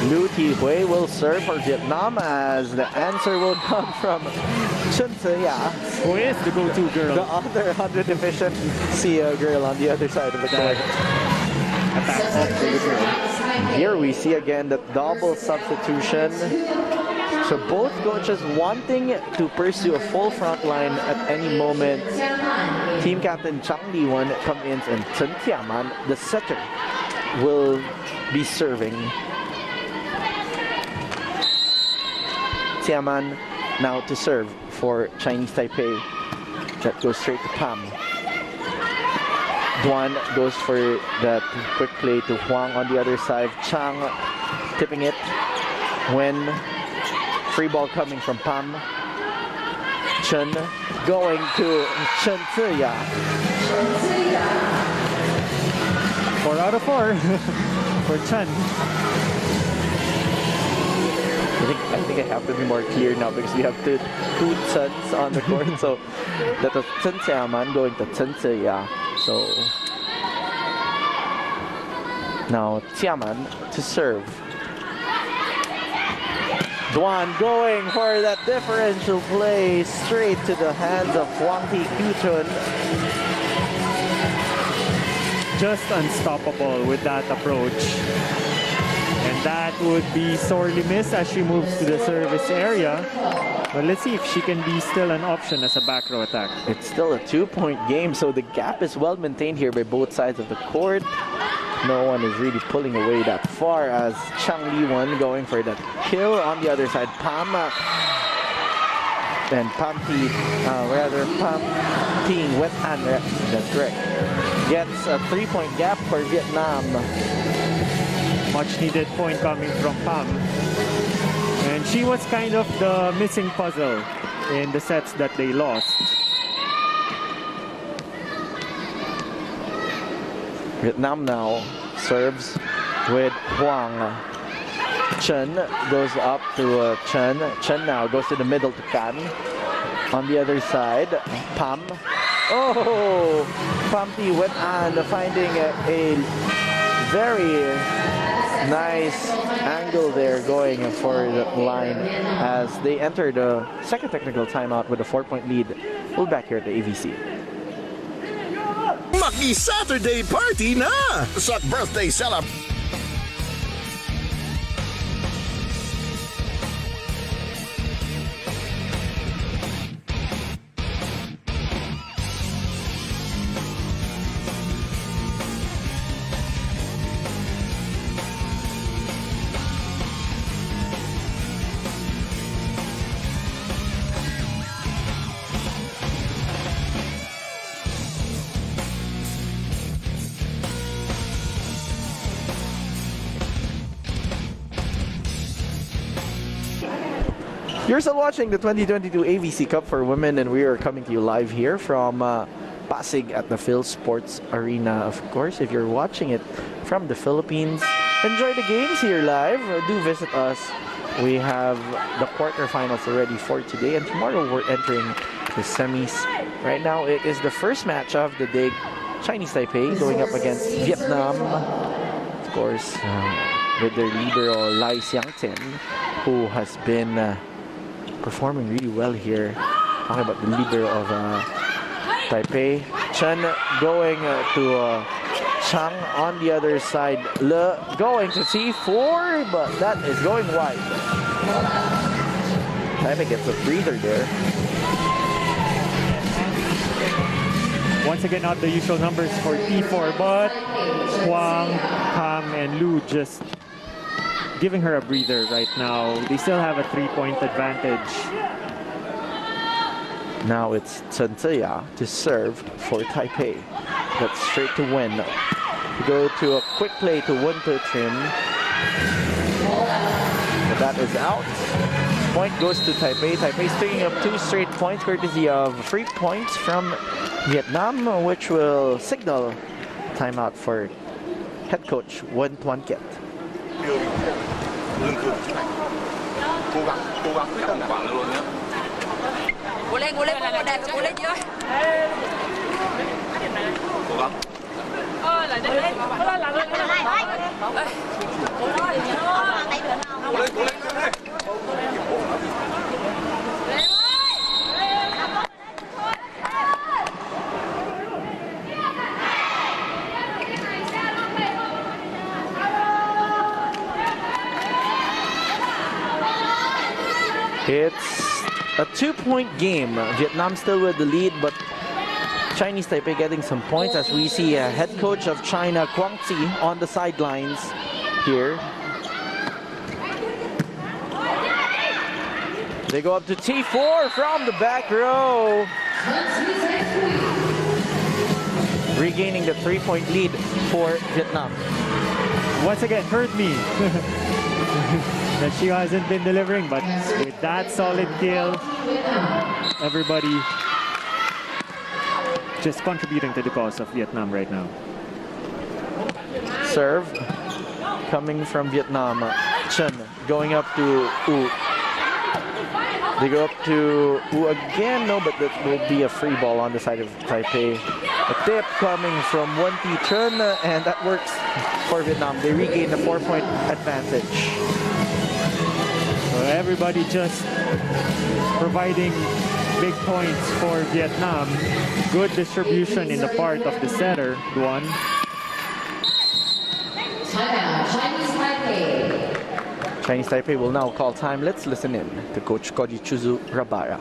Liu Ti-hui will serve for Vietnam as the answer will come from Chen Ziya, who is the go-to girl. The other 100 efficiency girl on the other side of the court. Here we see again the double substitution. So both coaches wanting to pursue a full front line at any moment. Team captain Chang Li-wan comes in and Chen Tiaman, the setter, will be serving. Tiaman now to serve for Chinese Taipei. That goes straight to Pam. Duan goes for that quick play to Huang on the other side. Chang tipping it when free ball coming from Pam. Chen going to Chen Ziya. 4 out of 4 for Chen. I think I have to be more clear now because we have two Chens on the court. So that was Chen Xiaman going to Chen Ziya. So now Tiaman to serve. Duan going for that differential play straight to the hands of Wang Ti-Kyuton. Just unstoppable with that approach. And that would be sorely missed as she moves to the service area. But let's see if she can be still an option as a back row attack. It's still a 2-point game, so the gap is well maintained here by both sides of the court. No one is really pulling away that far as Chang Li-wan going for that kill. On the other side, Pam and Pam Ting Wet An, that's correct, gets a 3-point gap for Vietnam. Much needed point coming from Pam. And she was kind of the missing puzzle in the sets that they lost. Vietnam now serves with Huang. Chen goes up to Chen. Chen now goes to the middle to Can. On the other side, Pam. Oh! Pam Ti Wet An finding a very nice angle there going for the line as they enter the second technical timeout with a 4-point lead. We'll be back here at the AVC. Maki-Saturday party na sa birthday celebration. You're still watching the 2022 AVC Cup for Women, and we are coming to you live here from Pasig at the Phil Sports Arena. Of course, if you're watching it from the Philippines, enjoy the games here live. Do visit us. We have the quarterfinals already for today, and tomorrow we're entering the semis. Right now, it is the first match of the day. Chinese Taipei going up against Vietnam. Of course, with their libero Lai Xiangten, who has been performing really well here. Talking about the libero of Taipei. Chen going to Chang on the other side. Le going to C4, but that is going wide. Taipei gets a breather there. Once again, not the usual numbers for E4, but Huang, Kam, and Lu just giving her a breather right now. They still have a 3-point advantage. Now it's Chen Ziya to serve for Taipei. That's straight to win. Go to a quick play to Wen Te-chin. But that is out. Point goes to Taipei. Taipei's picking up 2 straight points courtesy of free points from Vietnam, which will signal timeout for head coach Wen Tuan Kiet. Cố lên, đẹp, cố lên chưa? Cố gắng. Lại đây. Cố lên. It's a 2-point game. Vietnam still with the lead, but Chinese Taipei getting some points as we see head coach of China, Guang Zi, on the sidelines here. They go up to T4 from the back row. Regaining the 3-point lead for Vietnam. Once again, hurt me. That she hasn't been delivering, but with that solid kill, everybody just contributing to the cause of Vietnam right now. Serve coming from Vietnam. Chen going up to Wu. They go up to Wu again. No, but that will be a free ball on the side of Taipei. A tip coming from Wen Te-chin, and that works for Vietnam. They regain the 4-point advantage. So everybody just providing big points for Vietnam. Good distribution in the part of the setter, Duan. Chinese Taipei will now call time. Let's listen in to Coach Koji Chuzu Rabara.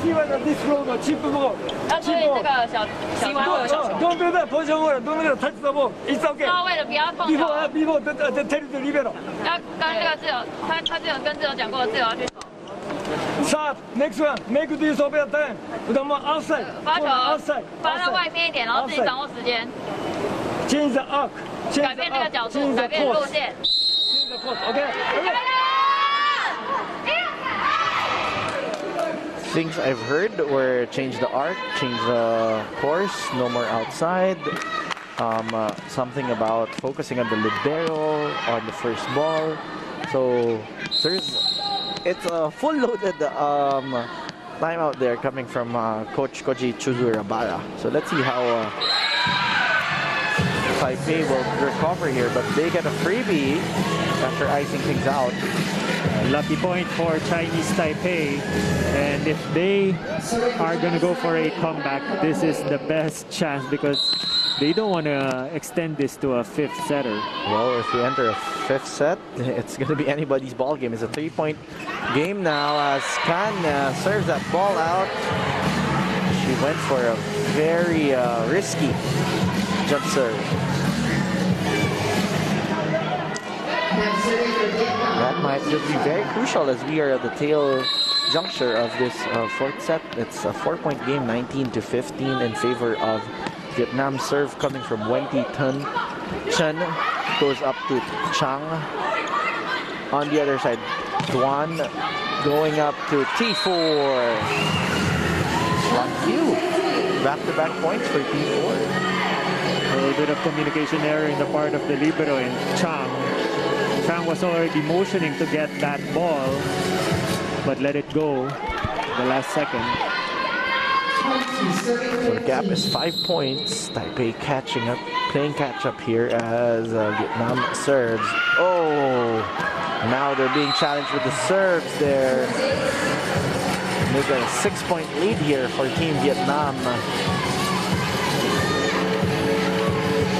希望的 this row 的起步不，要注意这个小don't do that position ball, don't do that touch the ball. It's okay. 高位的不要碰球。Before the territory libero. 要刚这个自由，他自由跟自由讲过，自由要去守。 Shot, next one, make this over time. Outside. 发球 outside. 发到外面一点，然后自己掌握时间。 Change the arc. 改变这个角度，改变路线。 Change the course. Okay. Things I've heard were change the arc, change the course, no more outside. Something about focusing on the libero on the first ball. So it's a full loaded timeout there coming from Coach Koji Chuzu Rabara. So let's see how Taipei will recover here, but they get a freebie after icing things out. Lucky point for Chinese Taipei, and if they are going to go for a comeback, this is the best chance because they don't want to extend this to a 5th setter. Well, if we enter a 5th set, it's going to be anybody's ball game. It's a 3-point game now as Kan serves that ball out. She went for a very risky jump serve. That might just be very crucial as we are at the tail juncture of this 4th set. It's a 4-point game, 19-15 in favor of Vietnam. Serve coming from Wen Te-chin. Chen goes up to Chang. On the other side, Duan going up to T4. back-to-back points for T4. A little bit of communication error in the part of the libero and Chang. Chang was already motioning to get that ball, but let it go the last second. So the gap is 5 points. Taipei playing catch-up here as Vietnam serves. Oh, now they're being challenged with the serves there. Make a 6-point lead here for Team Vietnam.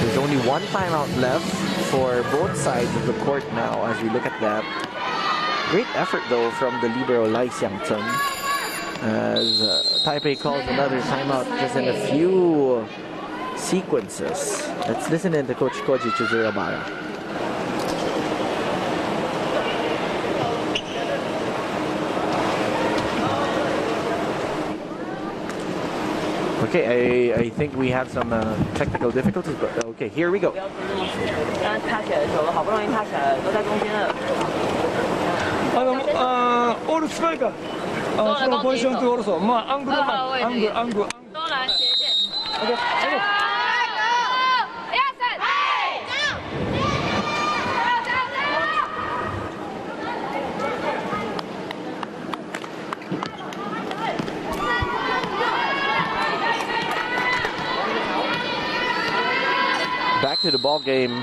There's only one timeout left for both sides of the court now as we look at that. Great effort though from the libero Lai Xiangcheng as Taipei calls another timeout just in a few sequences. Let's listen in to Coach Koji Chizurabara. Okay, I think we have some technical difficulties, but okay, here we go. All striker. そのポジションとオルソ、まあアングル。都来斜线。OK。 Back to the ball game.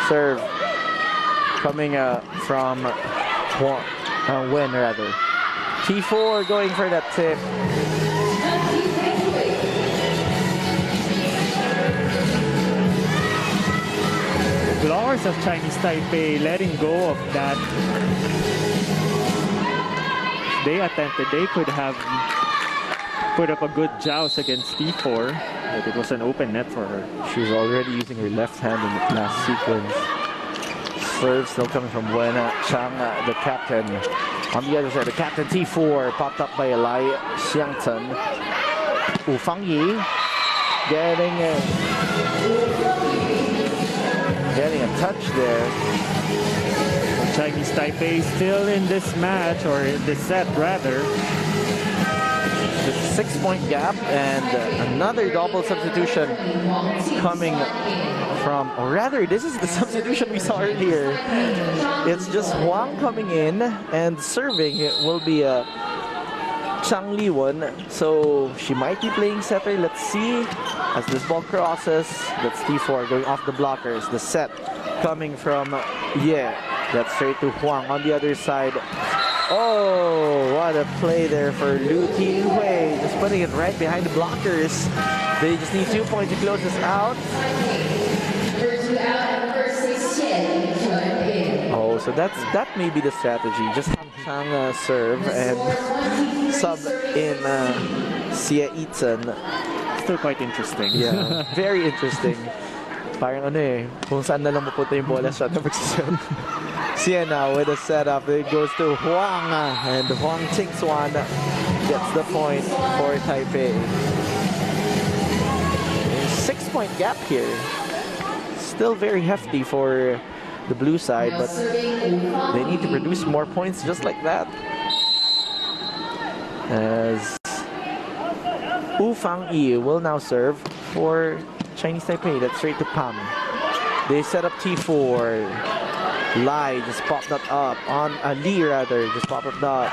Serve coming from Wen rather. T4 going for that tip. Blockers of Chinese Taipei letting go of that. They attempted, they could have put up a good joust against T4, but it was an open net for her. She was already using her left hand in the last sequence. Serve still coming from Wen Chang, the captain. On the other side, the captain T4 popped up by Lai Xiangcheng. Wu Fangyi getting a touch there. Chinese Taipei still in this match, or in this set rather. It's a 6-point gap and another double substitution coming from, or rather this is the substitution we saw earlier. It's just Huang coming in and serving. It will be Chang Liwen, so she might be playing setter. Let's see as this ball crosses. That's T4 going off the blockers. The set coming from that's straight to Huang on the other side. Oh, what a play there for Liu Tianhui. Just putting it right behind the blockers. They just need 2 points to close this out. Oh, so that may be the strategy. Just have Chang serve and sub in Xie Yitzen. Still quite interesting. Yeah, very interesting. Parang kung saan na lang mapunta yung bola shot na magsisyon. Siena with a setup. It goes to Huang, and Huang Qingxuan gets the point for Taipei. 6-point gap here. Still very hefty for the blue side, but they need to produce more points just like that. As Wu Fangyi will now serve for Chinese Taipei. That's straight to Pam. They set up T4. Lai just popped that up on Li rather, just popped it up.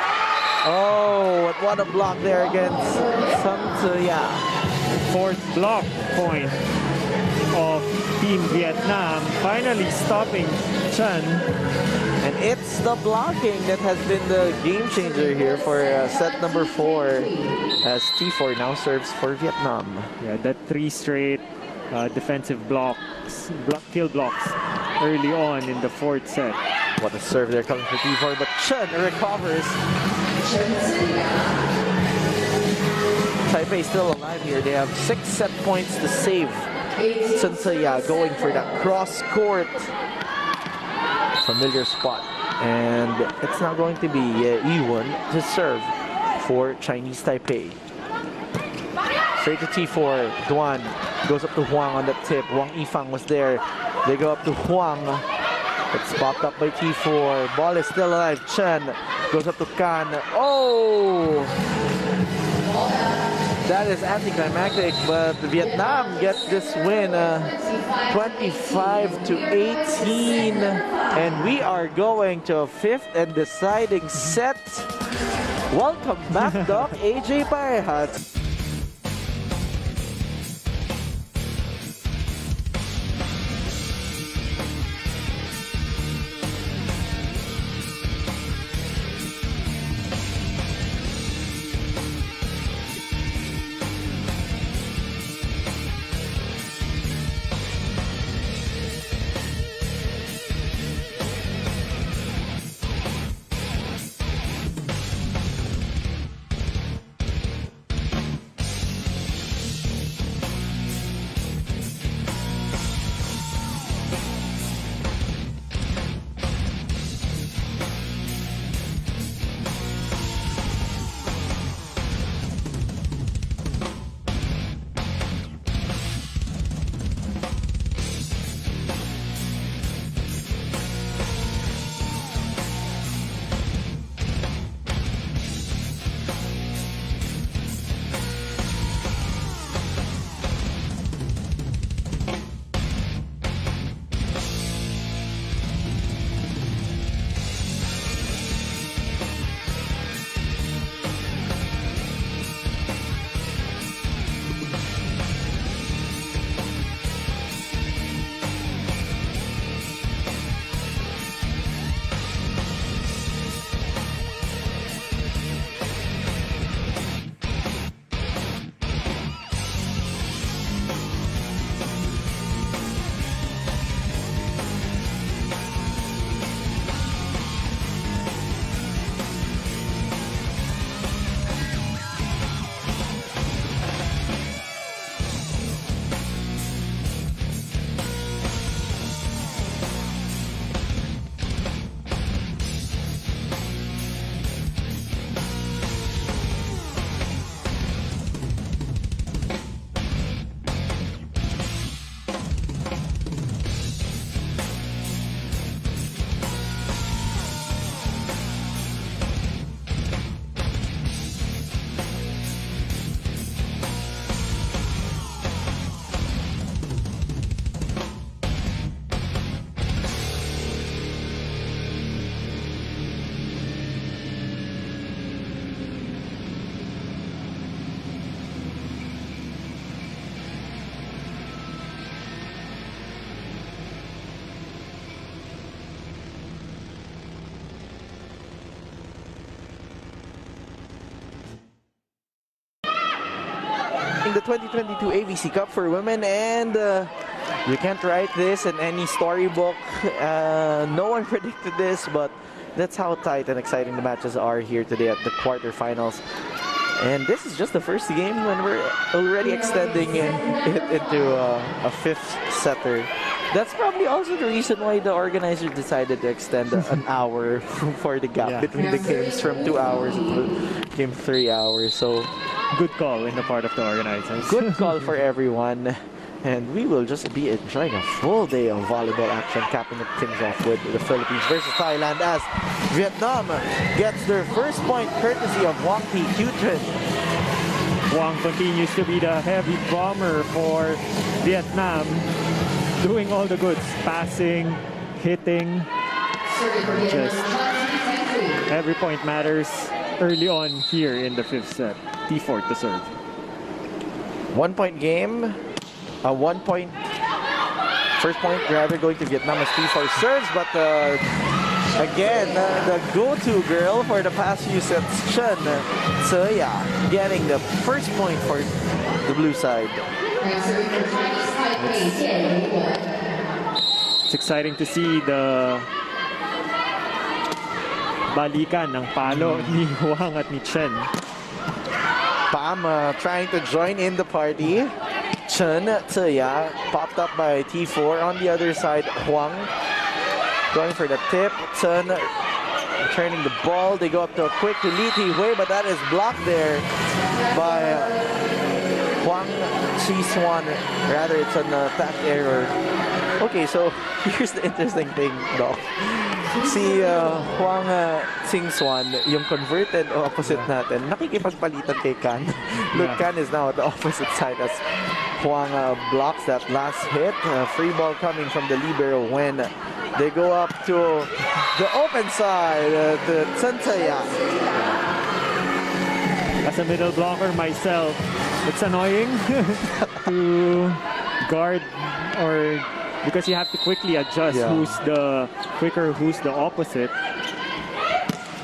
Oh, what a block there against Sun Tzu-ya. Fourth block point of Team Vietnam, finally stopping Chen. And it's the blocking that has been the game changer here for set number 4 as T4 now serves for Vietnam. Yeah, that 3 straight defensive blocks, kill blocks early on in the 4th set. What a serve there coming for T4, but Chen recovers. Taipei still alive here. They have 6 set points to save. Sun Tzu-ya going for that cross court. Familiar spot. And it's now going to be Yiwen to serve for Chinese Taipei. Straight to T4. Duan goes up to Huang on the tip. Wang Yifang was there. They go up to Huang. It's popped up by T4. Ball is still alive. Chen goes up to Kan. Oh! That is anticlimactic, but Vietnam gets this win 25-18, and we are going to a fifth and deciding set. Welcome back, Doc AJ Parehat. The 2022 AVC Cup for women, and you can't write this in any storybook. No one predicted this, but that's how tight and exciting the matches are here today at the quarterfinals. And this is just the first game when we're already extending it into a fifth setter. That's probably also the reason why the organizer decided to extend an hour for the gap between the games from 2 hours to game 3 hours. So good call in the part of the organizers. Good call for everyone. And we will just be enjoying a full day of volleyball action, capping things off with the Philippines versus Thailand as Vietnam gets their first point courtesy of Wang Thi Qutrin. Wang continues to be the heavy bomber for Vietnam, doing all the goods, passing, hitting, just every point matters early on here in the fifth set. T4 to serve. 1 point game. A 1 point, first point rather going to Vietnam as T4 serves, but again, the go-to girl for the past few sets, Chen Tse-ya, getting the first point for the blue side. It's exciting to see the balikan ng palo ni Huang at ni Chen. Pam trying to join in the party. Chen Tse-ya popped up by T4. On the other side, Huang going for the tip. Chen returning the ball. They go up to a quick to Li Ti-hui, but that is blocked there by Huang Chi-swan. Rather, it's an attack error. Okay, so here's the interesting thing, Doc. Si Huang Xingxuan, yung converted opposite natin, nakikipagpalitan kay Kan. Look, Kan is now at the opposite side as Huang blocks that last hit. Free ball coming from the libero when they go up to the open side to Chen Tse-ya. As a middle blocker myself, it's annoying to guard or because you have to quickly adjust who's the quicker, who's the opposite.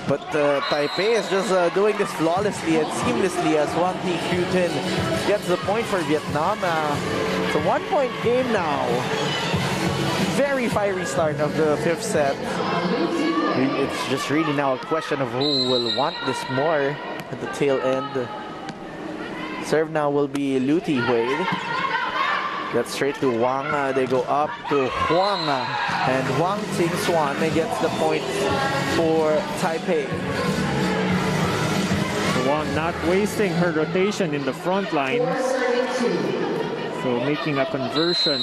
But Taipei is just doing this flawlessly and seamlessly as Wang Hee-Kyu-tin gets the point for Vietnam. It's a 1-point game now. Very fiery start of the 5th set. It's just really now a question of who will want this more at the tail end. Serve now will be Liu Ti-hui. That's straight to Wang. They go up to Huang. And Huang Xingxuan gets the point for Taipei. Wang not wasting her rotation in the front line. So making a conversion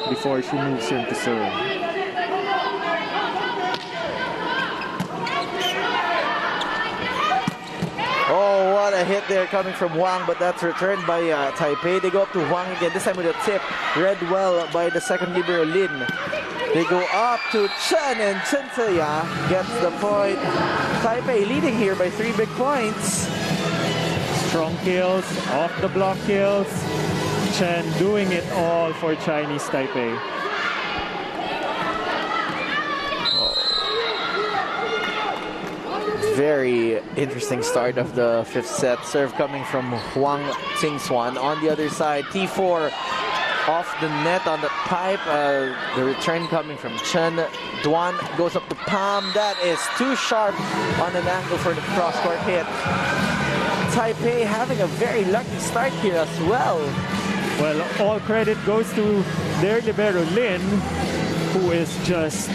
before she moves into serve. Oh, what a hit there coming from Wang, but that's returned by Taipei. They go up to Wang again, this time with a tip. Read well by the second libero, Lin. They go up to Chen, and Chen Tse-ya gets the point. Taipei leading here by 3 big points. Strong kills, off the block kills. Chen doing it all for Chinese Taipei. Very interesting start of the 5th set. Serve coming from Huang Xingxuan. On the other side, T4 off the net on the pipe. The return coming from Chen. Duan goes up to Palm. That is too sharp on an angle for the cross-court hit. Taipei having a very lucky start here as well. Well, all credit goes to their libero, Lin, who is just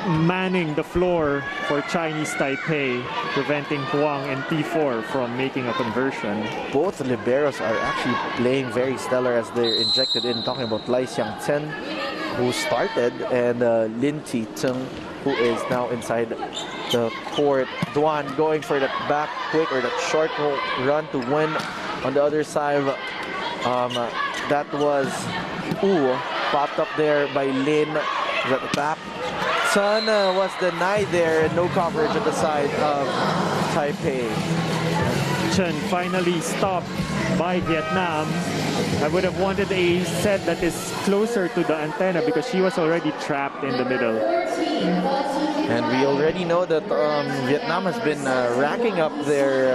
manning the floor for Chinese Taipei, preventing Huang and T4 from making a conversion. Both liberos are actually playing very stellar as they're injected in. Talking about Lai Xiang-Chen, who started, and Lin Ti-Tung, who is now inside the court. Duan going for that back quick or that short run to win. On the other side, that was popped up there by Lin. Is at the tap. Sun was denied there, no coverage at the side of Taipei. Chen finally stopped by Vietnam. I would have wanted a set that is closer to the antenna because she was already trapped in the middle. And we already know that Vietnam has been racking up their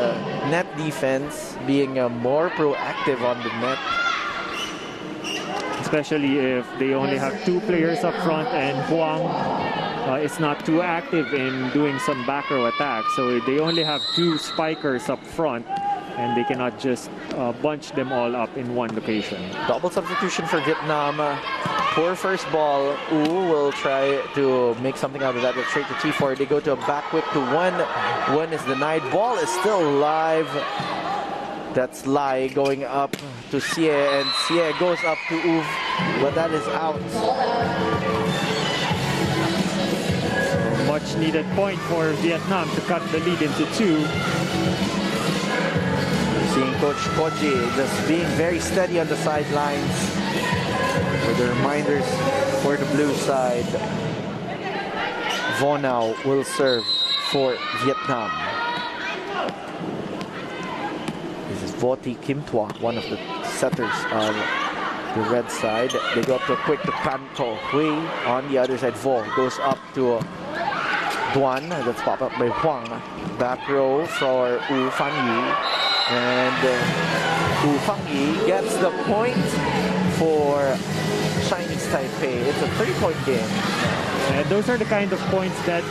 net defense, being more proactive on the net. Especially if they only have 2 players up front and Huang is not too active in doing some back row attacks. So they only have 2 spikers up front and they cannot just bunch them all up in one location. Double substitution for Vietnam. Poor first ball. Will try to make something out of that. But straight to T4. They go to a back whip to Wen. Wen is denied. Ball is still live. That's Lai going up to Xie, and Xie goes up to Uv, but that is out. Much needed point for Vietnam to cut the lead into 2. Seeing Coach Koji just being very steady on the sidelines for the reminders for the blue side. Vonau will serve for Vietnam. Vo Thi Kim Tua, one of the setters of the red side. They go up to a quick to Kan To Hui. On the other side, Vo goes up to Duan. That's popped up by Huang. Back row for Wu Fangyi. And Wu Fangyi gets the point for Chinese Taipei. It's a 3-point game. And those are the kind of points that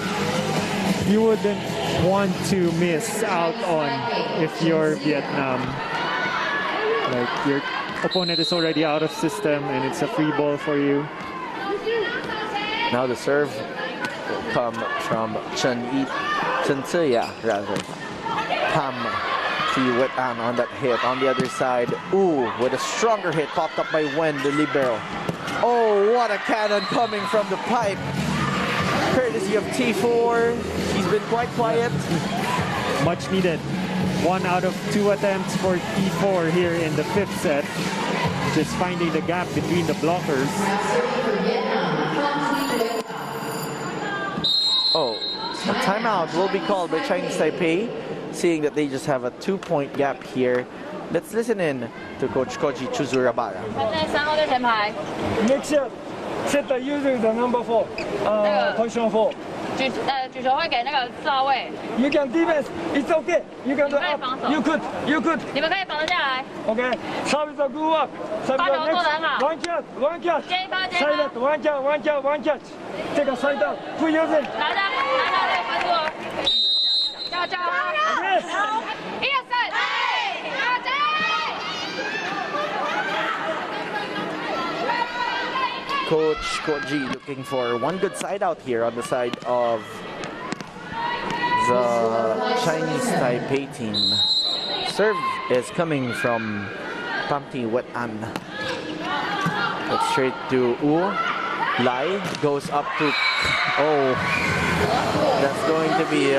you wouldn't want to miss out on if you're Vietnam. Like your opponent is already out of system and it's a free ball for you. Now the serve will come from Chen Tse-ya rather. Pam Thi Wet An on that hit. On the other side, with a stronger hit popped up by Wen, the libero. Oh, what a cannon coming from the pipe. courtesy of T4. He's been quite quiet. Much needed. 1 out of 2 attempts for T4 here in the 5th set. Just finding the gap between the blockers. Oh, a timeout will be called by Chinese Taipei, seeing that they just have a 2-point gap here. Let's listen in to Coach Koji Chuzurabara. Next set, set the using the number 4, position 4. 举手会给那个哨位。 You can defense, it's okay. You can do up. You could. 你们可以防得下来。 Okay. Service a good work. Service the next. One catch. Silent. One catch. Take a side down. Put using. 拿着这个分数。叫他。Yes. 1、2、3。Coach Koji looking for one good side out here on the side of the Chinese Taipei team. Serve is coming from Pamti Wet An. That's straight to Wu. Lai goes up to... Oh, that's going to be...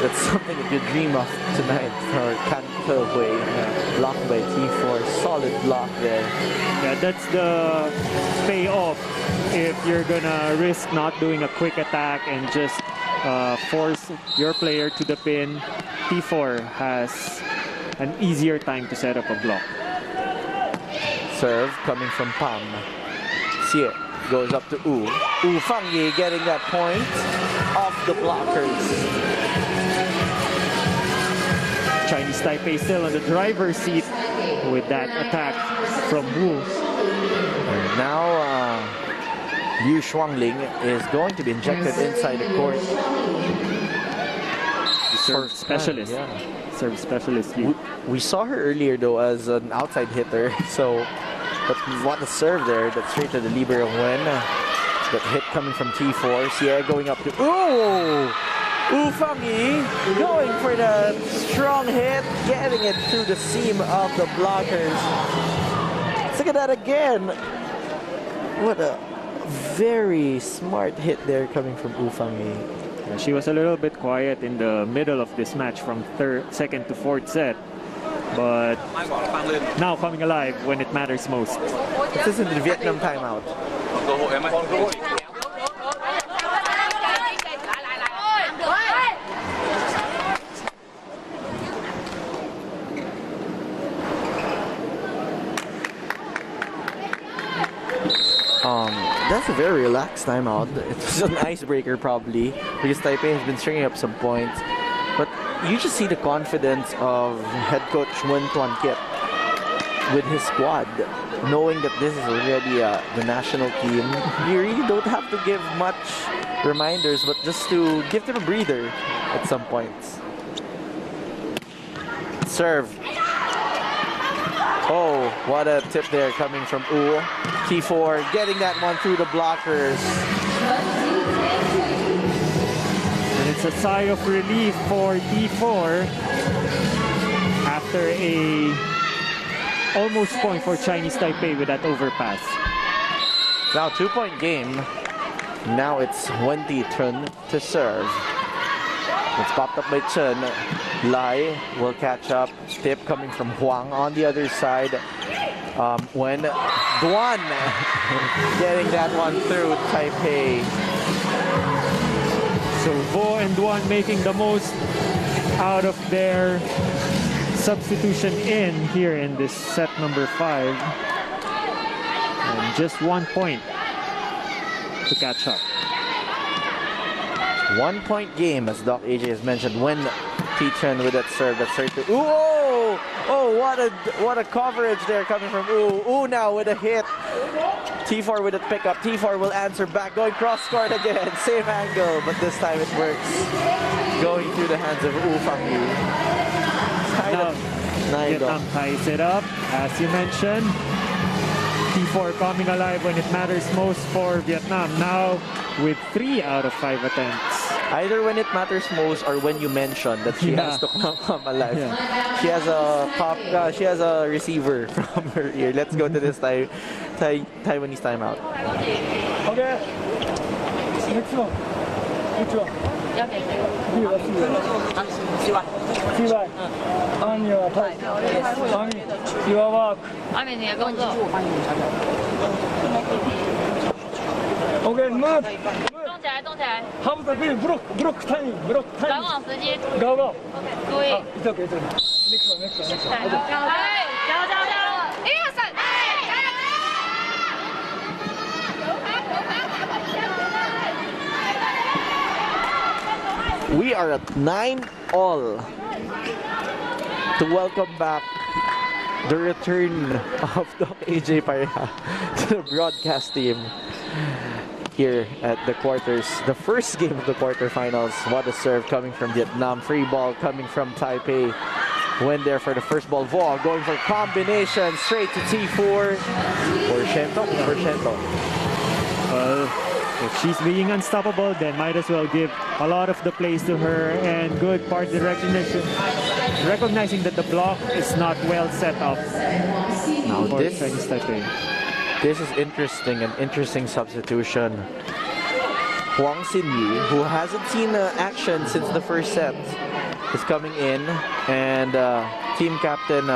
that's something that you dream of tonight for Kan Kehui. Blocked by T4. Solid block there. Yeah, that's the payoff if you're gonna risk not doing a quick attack and just force your player to the pin. T4 has an easier time to set up a block. Serve coming from Pam. Xie goes up to Wu. Wu Fangyi getting that point off the blockers. Chinese Taipei still on the driver's seat with that attack from Wu. And now Liu Shuangling is going to be injected inside the court. Serve specialist. Yeah. Serve specialist. We saw her earlier though as an outside hitter. So, but what a serve there. That's straight to the libero Wen. That hit coming from T4. Xie going up to... Ooh! Wu Fangyi going for the strong hit, getting it through the seam of the blockers. Look at that again. What a very smart hit there coming from Wu Fangyi. Yeah, she was a little bit quiet in the middle of this match from 2nd to 4th set. But now coming alive when it matters most. This is the Vietnam timeout. That's a very relaxed timeout. It was an icebreaker probably because Taipei has been stringing up some points. But you just see the confidence of head coach Wen Tuan Kip with his squad, knowing that this is already the national team. You really don't have to give much reminders, but just to give them a breather at some points. Serve. Oh, what a tip there coming from Wu. T4 getting that one through the blockers. And it's a sigh of relief for T4 after a almost point for Chinese Taipei with that overpass. Now 2-point game. Now it's Wendy turn to serve. It's popped up by Chen. Lai will catch up. Tip coming from Huang on the other side. When Duan getting that one through Taipei. So Vo and Duan making the most out of their substitution in here in this set number 5. And just 1 point to catch up. 1-point game, as Doc AJ has mentioned. When T-Chen with that serve, that's straight to... Ooh! Oh, what a coverage there coming from Wu. Wu now with a hit. T4 with a pickup. T4 will answer back, going cross-court again. Same angle, but this time it works. Going through the hands of Wu Fangyi. Now, Vietnam ties it up, as you mentioned. T4 coming alive when it matters most for Vietnam. Now with 3 out of 5 attempts. Either when it matters most or when you mention that she has to come alive. Yeah. She has a receiver from her ear. Let's go to this Taiwanese timeout. Okay. Next one. Which one? CY. On your part. On your work. 阿美，你的工作。 Okay, move. 动起来，动起来。 Half the field. Block timing. 转网时机。 Go. OK， 注意。It's okay. Next one. 加油！加油！1、2、3，加油！ We are at 9-all to welcome back the return of Doc AJ Pareha to the broadcast team here at the quarters. The first game of the quarterfinals. What a serve coming from Vietnam. Free ball coming from Taipei. Went there for the first ball. Vo going for combination straight to T4. Porcento. If she's being unstoppable, then might as well give a lot of the plays to her, and good part recognition, recognizing that the block is not well set up. Now for Chinese Taipei. This is interesting, an interesting substitution. Huang Xinyi, who hasn't seen action since the first set, is coming in, and team captain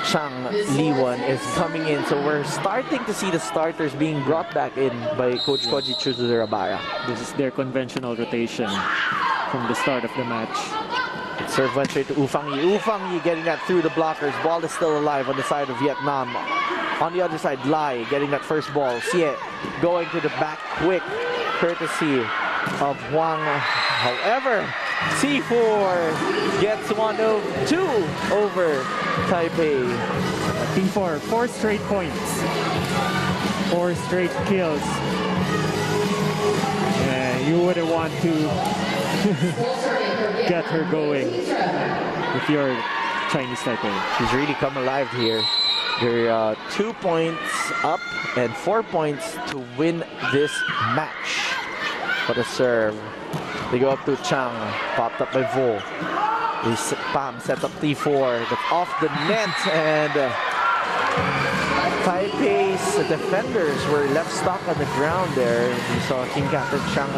Chang Liwan is coming in. So we're starting to see the starters being brought back in by Coach Koji Chuzurabara. This is their conventional rotation from the start of the match. Serve went straight to U Fang Yi. U Fang Yi getting that through the blockers. Ball is still alive on the side of Vietnam. On the other side, Lai getting that first ball. Xie going to the back quick, courtesy of Huang. However, T4 gets 1-2 over Taipei. T4, 4 straight points, 4 straight kills. You wouldn't want to get her going if you're Chinese Taipei. She's really come alive here. They're 2 points up and 4 points to win this match. What a serve. They go up to Chang, popped up by Vo. Pam sets up T4, that's off the net, and Taipei's defenders were left stuck on the ground there. We saw team captain Chang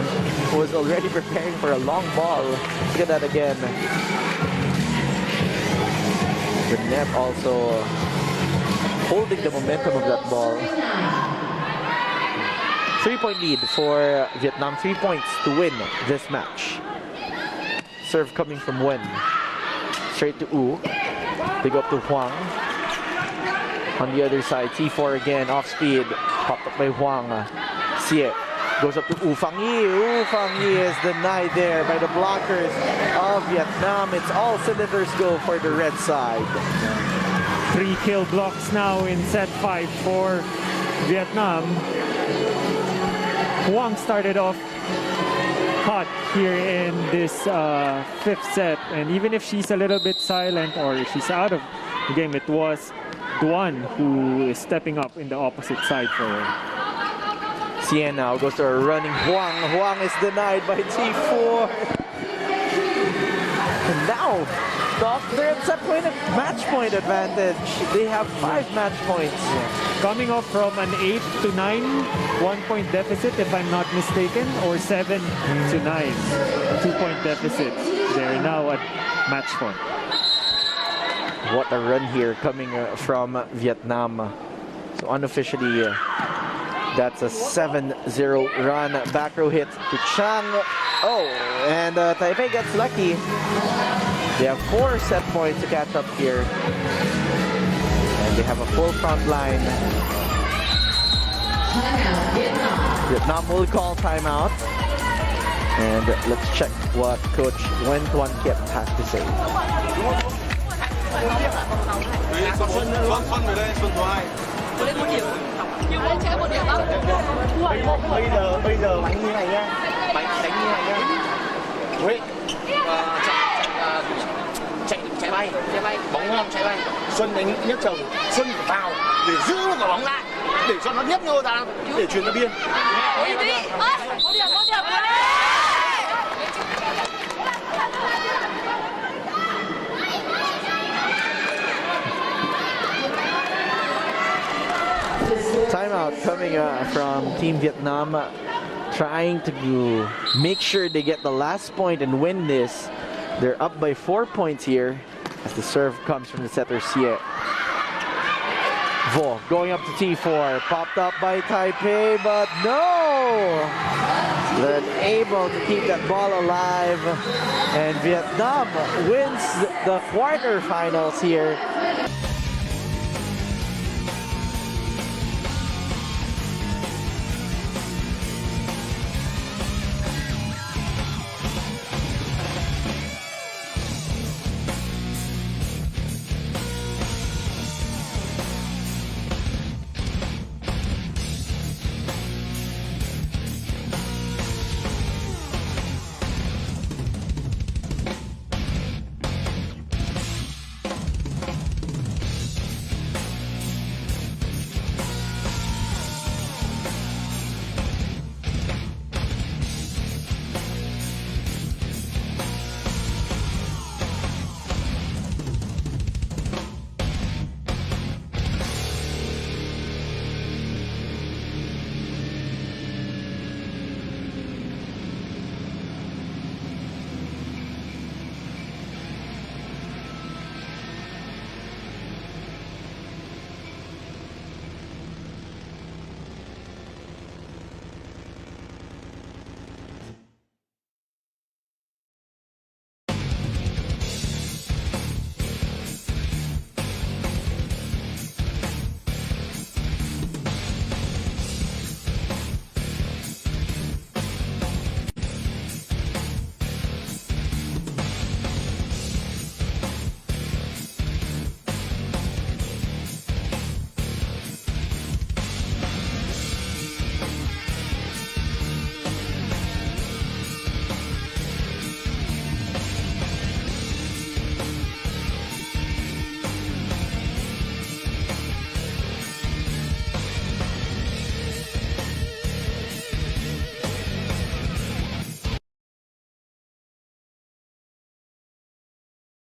was already preparing for a long ball. Look at that again. The net also holding the momentum of that ball. 3-point lead for Vietnam, 3 points to win this match. Serve coming from Wen. Straight to U. They go up to Huang. On the other side, T4 again, off speed. Popped up by Huang. Xie goes up to U Fang Yi. U Fang Yi is denied there by the blockers of Vietnam. It's all cylinders go for the red side. 3 kill blocks now in set 5 for Vietnam. Huang started off hot here in this 5th set, and even if she's a little bit silent or if she's out of the game, it was Duan who is stepping up in the opposite side for her. Xie now goes to a running Huang. Huang is denied by T4. And now, they're at set point, match point advantage. They have 5 match points. Coming off from an 8 to 9 1-point deficit, if I'm not mistaken, or 7 to 9 2-point deficit. They're now at match point. What a run here coming from Vietnam. So unofficially, that's a 7-0 run. Back row hit to Chang. Oh, and Taipei gets lucky. They have 4 set points to catch up here. And they have a full front line. Vietnam will call timeout. And let's check what Coach Wen Tuan Kiep has to say. Bây giờ đánh như này nhá. Đánh như này nhá. Huế. Chạy bay. Bóng ngon chạy bay. Xuân đánh nhất chồng. Xuân vào để giữ quả bóng lại, để cho nó nhấp nhô ra để chuyền ra biên. Timeout coming from Team Vietnam. trying to make sure they get the last point and win this. They're up by 4 points here as the serve comes from the setter Xie. Vo going up to T4, popped up by Taipei, but no! They're unable to keep that ball alive, and Vietnam wins the quarterfinals here